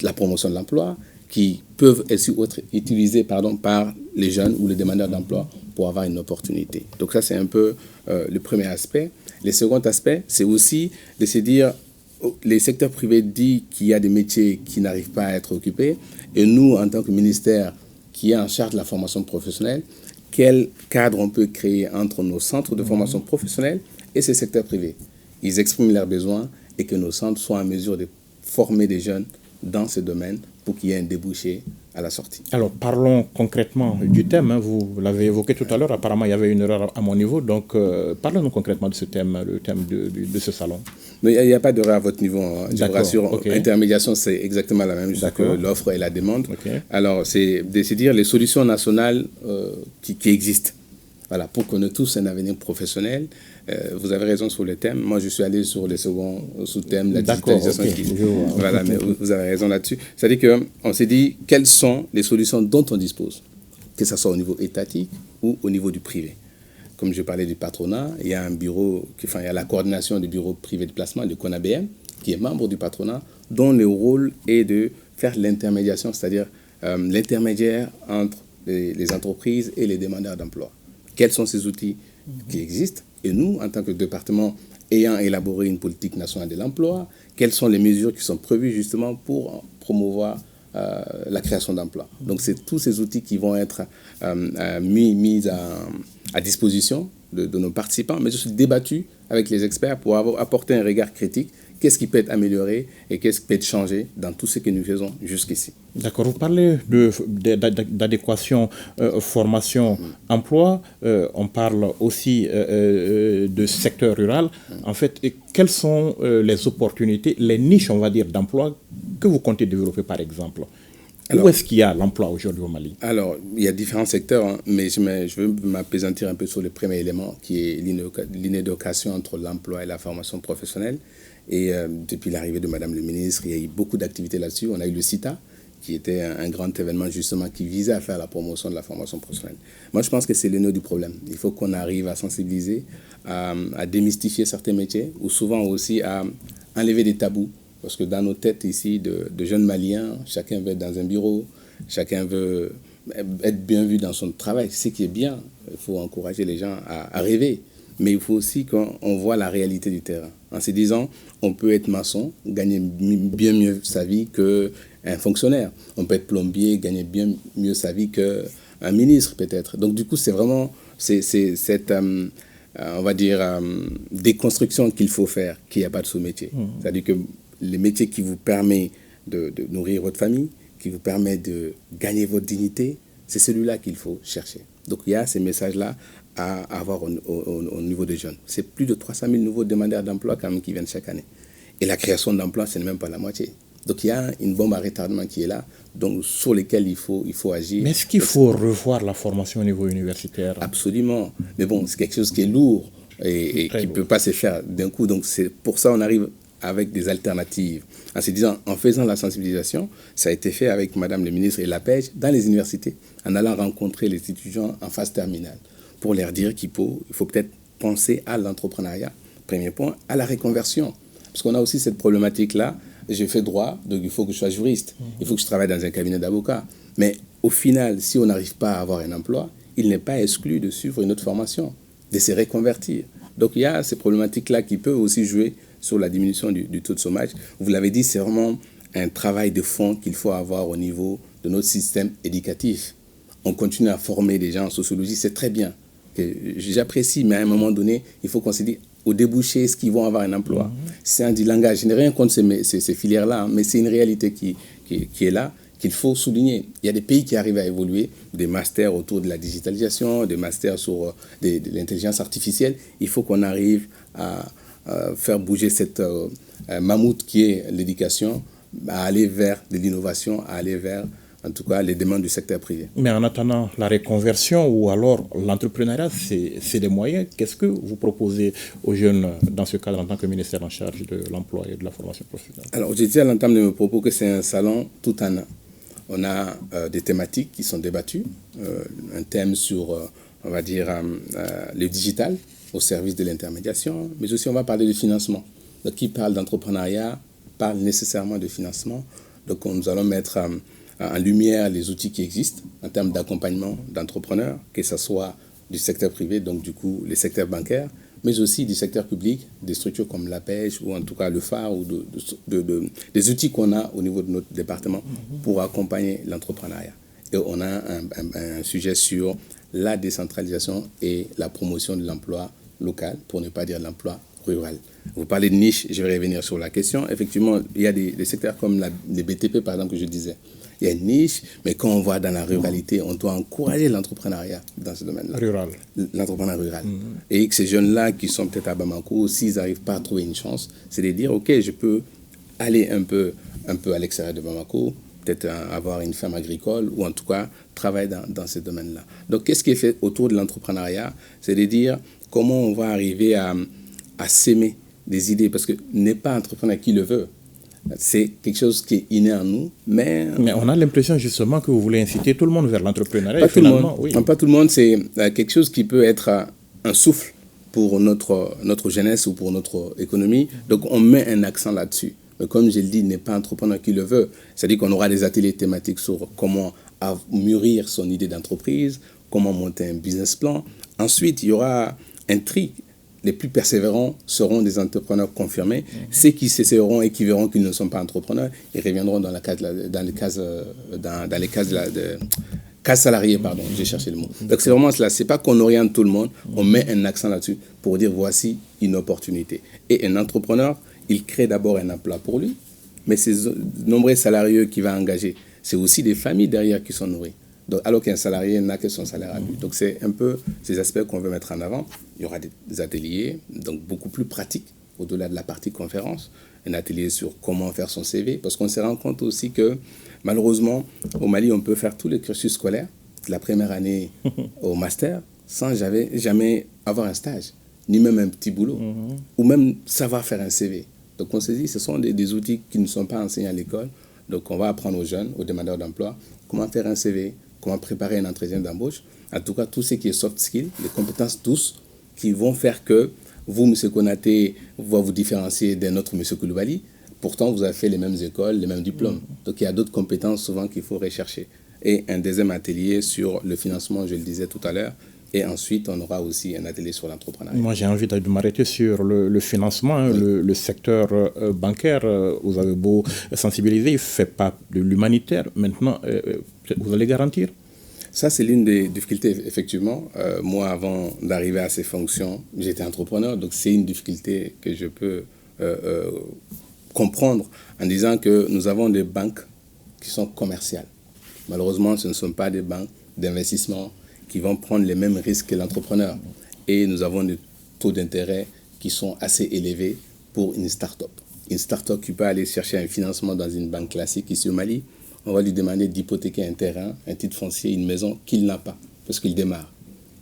la promotion de l'emploi, qui peuvent aussi être utilisés par les jeunes ou les demandeurs d'emploi pour avoir une opportunité. Donc ça, c'est un peu le premier aspect. Le second aspect, c'est aussi de se dire, les secteurs privés disent qu'il y a des métiers qui n'arrivent pas à être occupés. Et nous, en tant que ministère qui est en charge de la formation professionnelle, quel cadre on peut créer entre nos centres de formation professionnelle et ces secteurs privés? Ils expriment leurs besoins et que nos centres soient en mesure de former des jeunes dans ce domaine pour qu'il y ait un débouché à la sortie. Alors, parlons concrètement du thème. Vous l'avez évoqué tout à l'heure. Apparemment, il y avait une erreur à mon niveau. Donc, parlons-nous concrètement de ce thème, le thème de ce salon. Mais il n'y a pas d'erreur à votre niveau. Je vous rassure. Okay. Intermédiation, c'est exactement la même chose que l'offre et la demande. Okay. Alors, c'est de se dire les solutions nationales qui existent. Voilà, pour qu'on ait tous un avenir professionnel. Vous avez raison sur le thème. Moi, je suis allé sur le second sous-thème, la digitalisation. Voilà, mais vous avez raison là-dessus. C'est-à-dire qu'on s'est dit quelles sont les solutions dont on dispose, que ce soit au niveau étatique ou au niveau du privé. Comme je parlais du patronat, il y a un bureau, il y a la coordination du bureau privé de placement, le CONABM, qui est membre du patronat, dont le rôle est de faire l'intermédiation, c'est-à-dire l'intermédiaire entre les entreprises et les demandeurs d'emploi. Quels sont ces outils qui existent? Et nous, en tant que département, ayant élaboré une politique nationale de l'emploi, quelles sont les mesures qui sont prévues justement pour promouvoir la création d'emplois? Donc, c'est tous ces outils qui vont être mis à disposition de nos participants, mais aussi débattus avec les experts pour apporter un regard critique. Qu'est-ce qui peut être amélioré et qu'est-ce qui peut être changé dans tout ce que nous faisons jusqu'ici. D'accord. Vous parlez d'adéquation formation-emploi. On parle aussi de secteur rural. En fait, quelles sont les opportunités, les niches, on va dire, d'emploi que vous comptez développer, par exemple? Où est-ce qu'il y a l'emploi aujourd'hui au Mali? Alors, il y a différents secteurs, mais je veux m'appesantir un peu sur le premier élément, qui est l'inéducation entre l'emploi et la formation professionnelle. Et depuis l'arrivée de Madame le ministre, il y a eu beaucoup d'activités là-dessus. On a eu le CITA, qui était un grand événement justement qui visait à faire la promotion de la formation professionnelle. Moi, je pense que c'est le nœud du problème. Il faut qu'on arrive à sensibiliser, à démystifier certains métiers, ou souvent aussi à enlever des tabous. Parce que dans nos têtes ici, de jeunes Maliens, chacun veut être dans un bureau, chacun veut être bien vu dans son travail, ce qui est bien. Il faut encourager les gens à rêver. Mais il faut aussi qu'on voit la réalité du terrain. En se disant, on peut être maçon, gagner bien mieux sa vie qu'un fonctionnaire. On peut être plombier, gagner bien mieux sa vie qu'un ministre peut-être. Donc du coup, c'est vraiment cette, on va dire, déconstruction qu'il faut faire, qu'il n'y a pas de sous-métier. C'est-à-dire que les métiers qui vous permettent de nourrir votre famille, qui vous permettent de gagner votre dignité, c'est celui-là qu'il faut chercher. Donc il y a ces messages-là à avoir au niveau des jeunes. C'est plus de 300 000 nouveaux demandeurs d'emploi quand même qui viennent chaque année. Et la création d'emplois, ce n'est même pas la moitié. Donc il y a une bombe à retardement qui est là, donc, sur lesquelles il faut agir. Mais est-ce qu'il faut revoir la formation au niveau universitaire? Absolument. Mais bon, c'est quelque chose qui est lourd et qui ne peut pas se faire d'un coup. Donc c'est pour ça qu'on arrive avec des alternatives. En se disant, en faisant la sensibilisation, ça a été fait avec Madame le ministre et l'APEJ dans les universités, en allant rencontrer les étudiants en phase terminale, pour leur dire qu'il faut peut-être penser à l'entrepreneuriat, premier point, à la reconversion. Parce qu'on a aussi cette problématique-là, j'ai fait droit, donc il faut que je sois juriste, il faut que je travaille dans un cabinet d'avocats. Mais au final, si on n'arrive pas à avoir un emploi, il n'est pas exclu de suivre une autre formation, de se reconvertir. Donc il y a ces problématiques-là qui peuvent aussi jouer sur la diminution du taux de chômage. Vous l'avez dit, c'est vraiment un travail de fond qu'il faut avoir au niveau de notre système éducatif. On continue à former des gens en sociologie, c'est très bien. J'apprécie, mais à un moment donné, il faut qu'on se dise au débouché, est-ce qu'ils vont avoir un emploi? C'est un dit langage. Je n'ai rien contre ces filières-là, hein, mais c'est une réalité qui est là, qu'il faut souligner. Il y a des pays qui arrivent à évoluer, des masters autour de la digitalisation, des masters sur de l'intelligence artificielle. Il faut qu'on arrive à faire bouger cette mammouth qui est l'éducation, à aller vers de l'innovation, à aller vers, en tout cas, les demandes du secteur privé. Mais en attendant la reconversion ou alors l'entrepreneuriat, c'est des moyens. Qu'est-ce que vous proposez aux jeunes dans ce cadre en tant que ministère en charge de l'emploi et de la formation professionnelle? Alors, j'ai dit à l'entame de mes propos que c'est un salon tout en un. On a des thématiques qui sont débattues, un thème sur, on va dire, le digital au service de l'intermédiation, mais aussi on va parler de financement. Donc, qui parle d'entrepreneuriat parle nécessairement de financement. Donc, nous allons mettre en lumière les outils qui existent en termes d'accompagnement d'entrepreneurs, que ce soit du secteur privé, donc du coup les secteurs bancaires, mais aussi du secteur public, des structures comme l'APEJ ou en tout cas le phare, ou des outils qu'on a au niveau de notre département pour accompagner l'entrepreneuriat. Et on a un sujet sur la décentralisation et la promotion de l'emploi local, pour ne pas dire l'emploi rural. Vous parlez de niche, je vais revenir sur la question. Effectivement, il y a des secteurs comme les BTP, par exemple, que je disais. Il y a une niche, mais quand on voit dans la ruralité, on doit encourager l'entrepreneuriat dans ce domaine-là. Rural. L'entrepreneuriat rural. Et que ces jeunes-là qui sont peut-être à Bamako, s'ils n'arrivent pas à trouver une chance, c'est de dire, OK, je peux aller un peu à l'extérieur de Bamako, peut-être avoir une ferme agricole, ou en tout cas travailler dans ce domaine-là. Donc, qu'est-ce qui est fait autour de l'entrepreneuriat? C'est de dire comment on va arriver à s'aimer des idées, parce que n'est pas entrepreneur qui le veut. C'est quelque chose qui est inné en nous, mais on a l'impression justement que vous voulez inciter tout le monde vers l'entrepreneuriat. Pas tout le monde. Oui. Pas tout le monde, c'est quelque chose qui peut être un souffle pour notre jeunesse ou pour notre économie. Donc on met un accent là-dessus. Mais comme je le dis, n'est pas entrepreneur qui le veut. C'est-à-dire qu'on aura des ateliers thématiques sur comment mûrir son idée d'entreprise, comment monter un business plan. Ensuite, il y aura un tri. Les plus persévérants seront des entrepreneurs confirmés. Ceux qui cesseront et qui verront qu'ils ne sont pas entrepreneurs, ils reviendront dans les cases salariées, pardon, j'ai cherché le mot. Donc c'est vraiment cela, c'est pas qu'on oriente tout le monde, on met un accent là-dessus pour dire voici une opportunité. Et un entrepreneur, il crée d'abord un emploi pour lui, mais ces nombreux salariés qu'il va engager, c'est aussi des familles derrière qui sont nourries. Donc, alors qu'un salarié n'a que son salaire à lui. Donc c'est un peu ces aspects qu'on veut mettre en avant. Il y aura des ateliers, donc beaucoup plus pratiques, au-delà de la partie conférence. Un atelier sur comment faire son CV, parce qu'on se rend compte aussi que malheureusement, au Mali, on peut faire tous les cursus scolaires, de la première année au master, sans jamais avoir un stage, ni même un petit boulot, ou même savoir faire un CV. Donc on se dit, ce sont des outils qui ne sont pas enseignés à l'école. Donc on va apprendre aux jeunes, aux demandeurs d'emploi, comment faire un CV, comment préparer un entretien d'embauche. En tout cas, tout ce qui est soft skills, les compétences tous, qui vont faire que vous, M. Konaté, va vous différencier d'un autre M. Koulibaly. Pourtant, vous avez fait les mêmes écoles, les mêmes diplômes. Donc il y a d'autres compétences souvent qu'il faut rechercher. Et un deuxième atelier sur le financement, je le disais tout à l'heure. Et ensuite, on aura aussi un atelier sur l'entrepreneuriat. Moi, j'ai envie de m'arrêter sur le financement, hein, oui. le secteur bancaire. Vous avez beau sensibiliser, il ne fait pas de l'humanitaire. Maintenant, vous allez garantir? Ça, c'est l'une des difficultés, effectivement. Moi, avant d'arriver à ces fonctions, j'étais entrepreneur. Donc, c'est une difficulté que je peux comprendre en disant que nous avons des banques qui sont commerciales. Malheureusement, ce ne sont pas des banques d'investissement qui vont prendre les mêmes risques que l'entrepreneur. Et nous avons des taux d'intérêt qui sont assez élevés pour une start-up. Une start-up qui peut aller chercher un financement dans une banque classique ici au Mali, on va lui demander d'hypothéquer un terrain, un titre foncier, une maison qu'il n'a pas, parce qu'il démarre.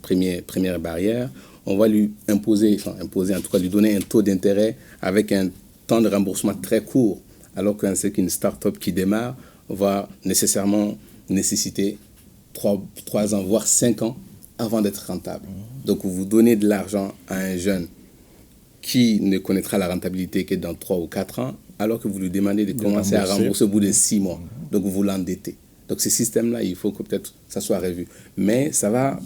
Première barrière, on va lui imposer, en tout cas lui donner un taux d'intérêt avec un temps de remboursement très court, alors qu'on sait qu'une start-up qui démarre va nécessairement nécessiter 3 ans, voire 5 ans avant d'être rentable. Donc, vous donnez de l'argent à un jeune qui ne connaîtra la rentabilité que dans 3 ou 4 ans, alors que vous lui demandez de commencer à rembourser au bout de 6 mois. Donc, vous l'endettez. Donc, ce système-là, il faut que peut-être ça soit revu. Mais ça va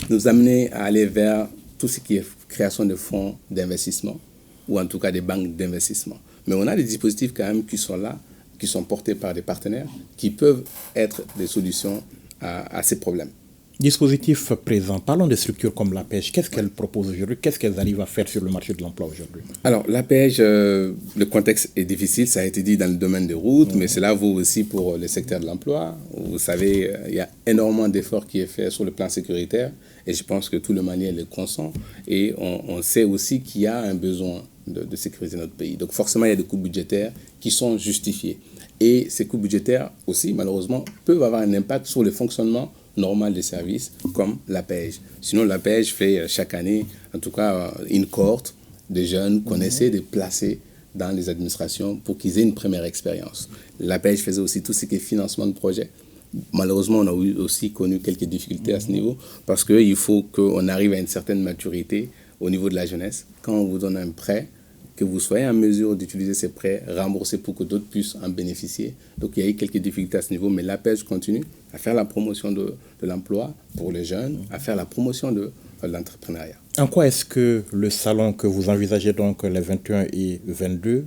nous amener à aller vers tout ce qui est création de fonds d'investissement, ou en tout cas des banques d'investissement. Mais on a des dispositifs quand même qui sont là, qui sont portés par des partenaires, qui peuvent être des solutions à ces problèmes. Dispositif présent. Parlons des structures comme l'APEJ. Qu'est-ce qu'elles proposent aujourd'hui? Qu'est-ce qu'elles arrivent à faire sur le marché de l'emploi aujourd'hui? Alors, l'APEJ, le contexte est difficile. Ça a été dit dans le domaine des routes, mais cela vaut aussi pour le secteur de l'emploi. Vous savez, il y a énormément d'efforts qui est fait sur le plan sécuritaire et je pense que tout le Malien le consent. Et on sait aussi qu'il y a un besoin de sécuriser notre pays. Donc, forcément, il y a des coûts budgétaires qui sont justifiés. Et ces coûts budgétaires aussi, malheureusement, peuvent avoir un impact sur le fonctionnement normal des services comme l'APEJ. Sinon, l'APEJ fait chaque année, en tout cas, une cohorte de jeunes qu'on essaie de placer dans les administrations pour qu'ils aient une première expérience. L'APEJ faisait aussi tout ce qui est financement de projet. Malheureusement, on a aussi connu quelques difficultés à ce niveau parce qu'il faut qu'on arrive à une certaine maturité au niveau de la jeunesse. Quand on vous donne un prêt, que vous soyez en mesure d'utiliser ces prêts remboursés pour que d'autres puissent en bénéficier. Donc, il y a eu quelques difficultés à ce niveau, mais l'APEJ continue à faire la promotion de l'emploi pour les jeunes, à faire la promotion de l'entrepreneuriat. En quoi est-ce que le salon que vous envisagez donc les 21 et 22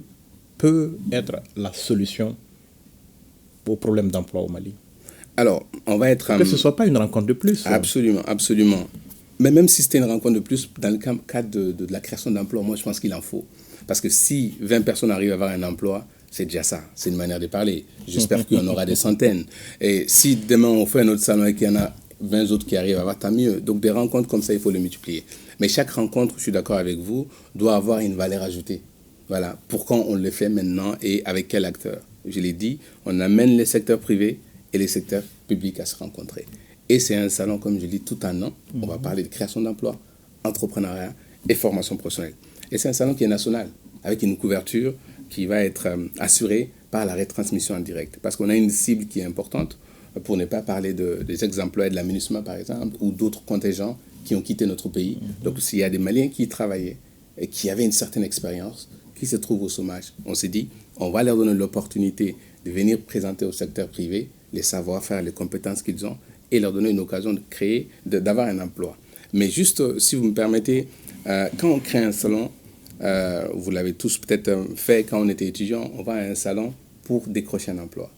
peut être la solution au problème d'emploi au Mali? Alors, on va être... Que ce ne soit pas une rencontre de plus. Absolument, absolument. Mais même si c'était une rencontre de plus, dans le cadre de la création d'emplois, moi, je pense qu'il en faut. Parce que si 20 personnes arrivent à avoir un emploi, c'est déjà ça. C'est une manière de parler. J'espère qu'il y en aura des centaines. Et si demain, on fait un autre salon et qu'il y en a 20 autres qui arrivent à avoir, tant mieux. Donc, des rencontres comme ça, il faut les multiplier. Mais chaque rencontre, je suis d'accord avec vous, doit avoir une valeur ajoutée. Voilà. Pourquoi on le fait maintenant et avec quel acteur? Je l'ai dit, on amène les secteurs privés et les secteurs publics à se rencontrer. Et c'est un salon, comme je dis, tout un an. On va parler de création d'emplois, entrepreneuriat et formation professionnelle. Et c'est un salon qui est national, avec une couverture qui va être assurée par la retransmission en direct. Parce qu'on a une cible qui est importante, pour ne pas parler des ex-employés de la MINUSMA, par exemple, ou d'autres contingents qui ont quitté notre pays. Donc, s'il y a des Maliens qui y travaillaient et qui avaient une certaine expérience, qui se trouvent au chômage, on s'est dit, on va leur donner l'opportunité de venir présenter au secteur privé les savoir-faire, les compétences qu'ils ont, et leur donner une occasion de créer, d'avoir un emploi. Mais juste, si vous me permettez, quand on crée un salon, vous l'avez tous peut-être fait quand on était étudiant, on va à un salon pour décrocher un emploi.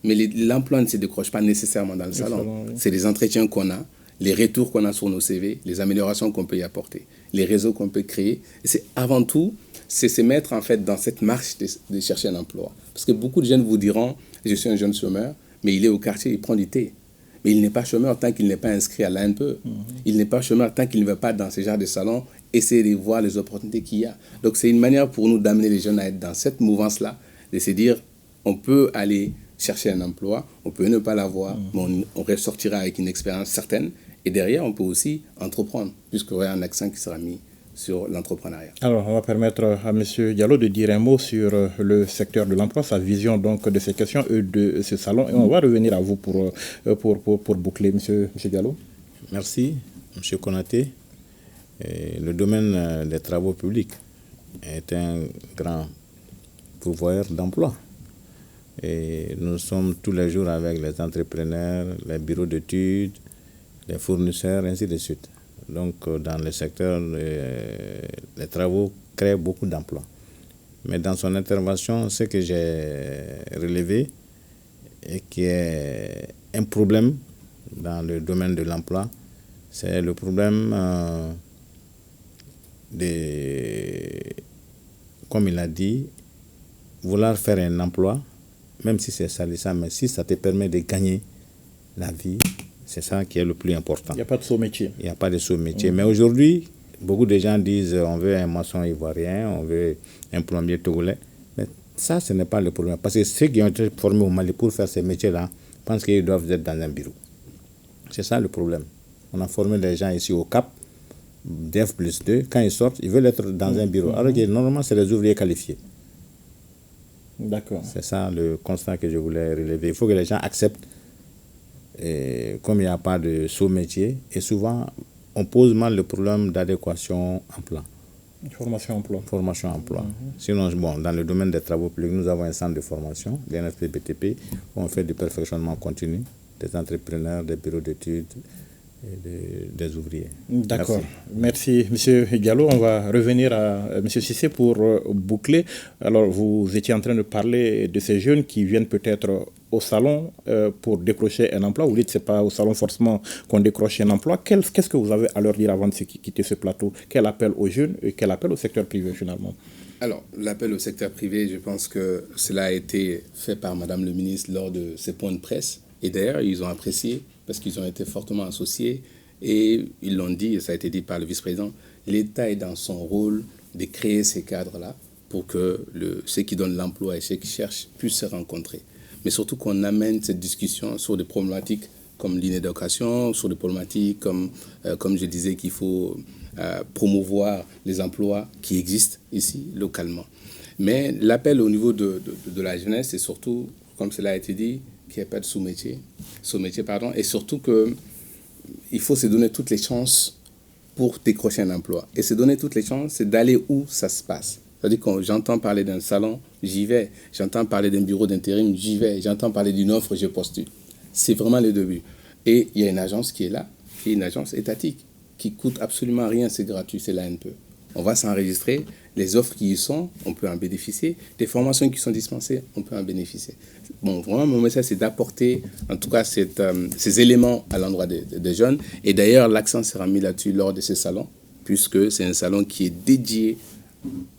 Mais l'emploi ne se décroche pas nécessairement dans le salon. Oui. C'est les entretiens qu'on a, les retours qu'on a sur nos CV, les améliorations qu'on peut y apporter, les réseaux qu'on peut créer. Et c'est avant tout, c'est se mettre en fait dans cette marche de chercher un emploi. Parce que beaucoup de jeunes vous diront, je suis un jeune chômeur, mais il est au quartier, il prend du thé. Mais il n'est pas chômeur tant qu'il n'est pas inscrit à l'ANPE. Il n'est pas chômeur tant qu'il ne va pas dans ce genre de salon essayer de voir les opportunités qu'il y a. Donc c'est une manière pour nous d'amener les jeunes à être dans cette mouvance-là, de se dire, on peut aller chercher un emploi, on peut ne pas l'avoir, mais on ressortira avec une expérience certaine. Et derrière, on peut aussi entreprendre, puisqu'il y aura un accent qui sera mis sur l'entrepreneuriat. Alors, on va permettre à M. Diallo de dire un mot sur le secteur de l'emploi, sa vision donc de ces questions et de ce salon. Et on va revenir à vous pour boucler, M. Diallo. Merci, M. Konaté. Le domaine des travaux publics est un grand pourvoyeur d'emploi. Et nous sommes tous les jours avec les entrepreneurs, les bureaux d'études, les fournisseurs, ainsi de suite. Donc, dans le secteur, les travaux créent beaucoup d'emplois. Mais dans son intervention, ce que j'ai relevé et qui est un problème dans le domaine de l'emploi, c'est le problème comme il a dit, vouloir faire un emploi, même si c'est salissant, mais si ça te permet de gagner la vie, c'est ça qui est le plus important. Il n'y a pas de sous-métier. Il n'y a pas de sous-métier. Mais aujourd'hui, beaucoup de gens disent on veut un maçon ivoirien, on veut un plombier togolais. Mais ça, ce n'est pas le problème. Parce que ceux qui ont été formés au Mali pour faire ces métiers-là pensent qu'ils doivent être dans un bureau. C'est ça le problème. On a formé des gens ici au Cap, DF+2. Quand ils sortent, ils veulent être dans un bureau. Alors que normalement, c'est les ouvriers qualifiés. D'accord. C'est ça le constat que je voulais relever. Il faut que les gens acceptent. Et comme il n'y a pas de sous-métier, et souvent on pose mal le problème d'adéquation emploi. Formation-emploi. Sinon, bon, dans le domaine des travaux publics, nous avons un centre de formation, l'NFP-BTP, où on fait du perfectionnement continu des entrepreneurs, des bureaux d'études et des ouvriers. D'accord. Merci, M. Diallo. On va revenir à M. Cissé pour boucler. Alors, vous étiez en train de parler de ces jeunes qui viennent peut-être au salon pour décrocher un emploi. Vous dites que ce n'est pas au salon forcément qu'on décroche un emploi. Qu'est-ce que vous avez à leur dire avant de quitter ce plateau? Quel appel aux jeunes et quel appel au secteur privé finalement? Alors, l'appel au secteur privé, je pense que cela a été fait par Madame le ministre lors de ses points de presse. Et d'ailleurs, ils ont apprécié parce qu'ils ont été fortement associés. Et ils l'ont dit, et ça a été dit par le vice-président, l'État est dans son rôle de créer ces cadres-là pour que ceux qui donnent l'emploi et ceux qui cherchent puissent se rencontrer. Mais surtout qu'on amène cette discussion sur des problématiques comme l'inéducation, sur des problématiques comme je disais, qu'il faut promouvoir les emplois qui existent ici, localement. Mais l'appel au niveau de la jeunesse, c'est surtout, comme cela a été dit, qu'il n'y ait pas de sous-métier, et surtout qu'il faut se donner toutes les chances pour décrocher un emploi. Et se donner toutes les chances, c'est d'aller où ça se passe. C'est-à-dire que j'entends parler d'un salon, j'y vais. J'entends parler d'un bureau d'intérim, j'y vais. J'entends parler d'une offre, je postule. C'est vraiment le début. Et il y a une agence qui est là, qui est une agence étatique, qui coûte absolument rien, c'est gratuit, c'est l'ANPE. On va s'enregistrer, les offres qui y sont, on peut en bénéficier. Les formations qui sont dispensées, on peut en bénéficier. Bon, vraiment, mon message, c'est d'apporter, en tout cas, ces éléments à l'endroit des jeunes. Et d'ailleurs, l'accent sera mis là-dessus lors de ces salons, puisque c'est un salon qui est dédié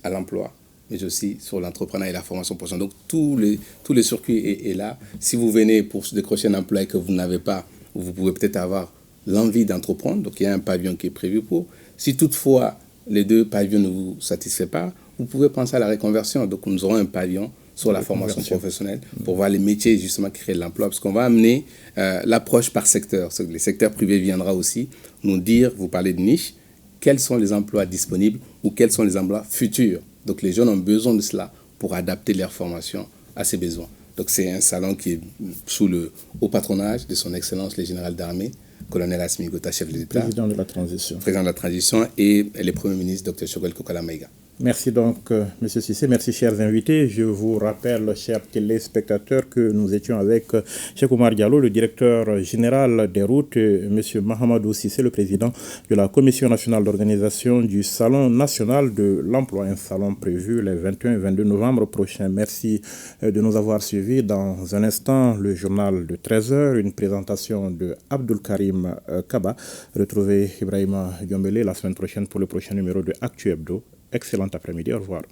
à l'emploi, mais aussi sur l'entrepreneuriat et la formation professionnelle. Donc, tout le circuit est là. Si vous venez pour décrocher un emploi et que vous n'avez pas, vous pouvez peut-être avoir l'envie d'entreprendre. Donc, il y a un pavillon qui est prévu pour. Si toutefois, les deux pavillons ne vous satisfait pas, vous pouvez penser à la reconversion. Donc, nous aurons un pavillon sur la formation professionnelle pour voir les métiers justement qui créent de l'emploi. Parce qu'on va amener l'approche par secteur. Le secteur privé viendra aussi nous dire, vous parlez de niche, quels sont les emplois disponibles ou quels sont les emplois futurs. Donc, les jeunes ont besoin de cela pour adapter leur formation à ces besoins. Donc, c'est un salon qui est sous le haut patronage de son Excellence le général d'armée, colonel Assimi Goïta, chef de l'État. Président de la transition. Président de la transition et le Premier ministre, Dr Choguel Kokala Maïga. Merci donc, M. Cissé. Merci, chers invités. Je vous rappelle, chers téléspectateurs, que nous étions avec Cheikh Oumar Diallo, le directeur général des routes, et M. Mahamadou Cissé, le président de la Commission nationale d'organisation du Salon national de l'emploi, un salon prévu les 21 et 22 novembre prochains. Merci de nous avoir suivis. Dans un instant, le journal de 13h, une présentation de Abdul Karim Kaba. Retrouvez Ibrahima Diombele la semaine prochaine pour le prochain numéro de Actu Hebdo. Excellent après-midi, au revoir.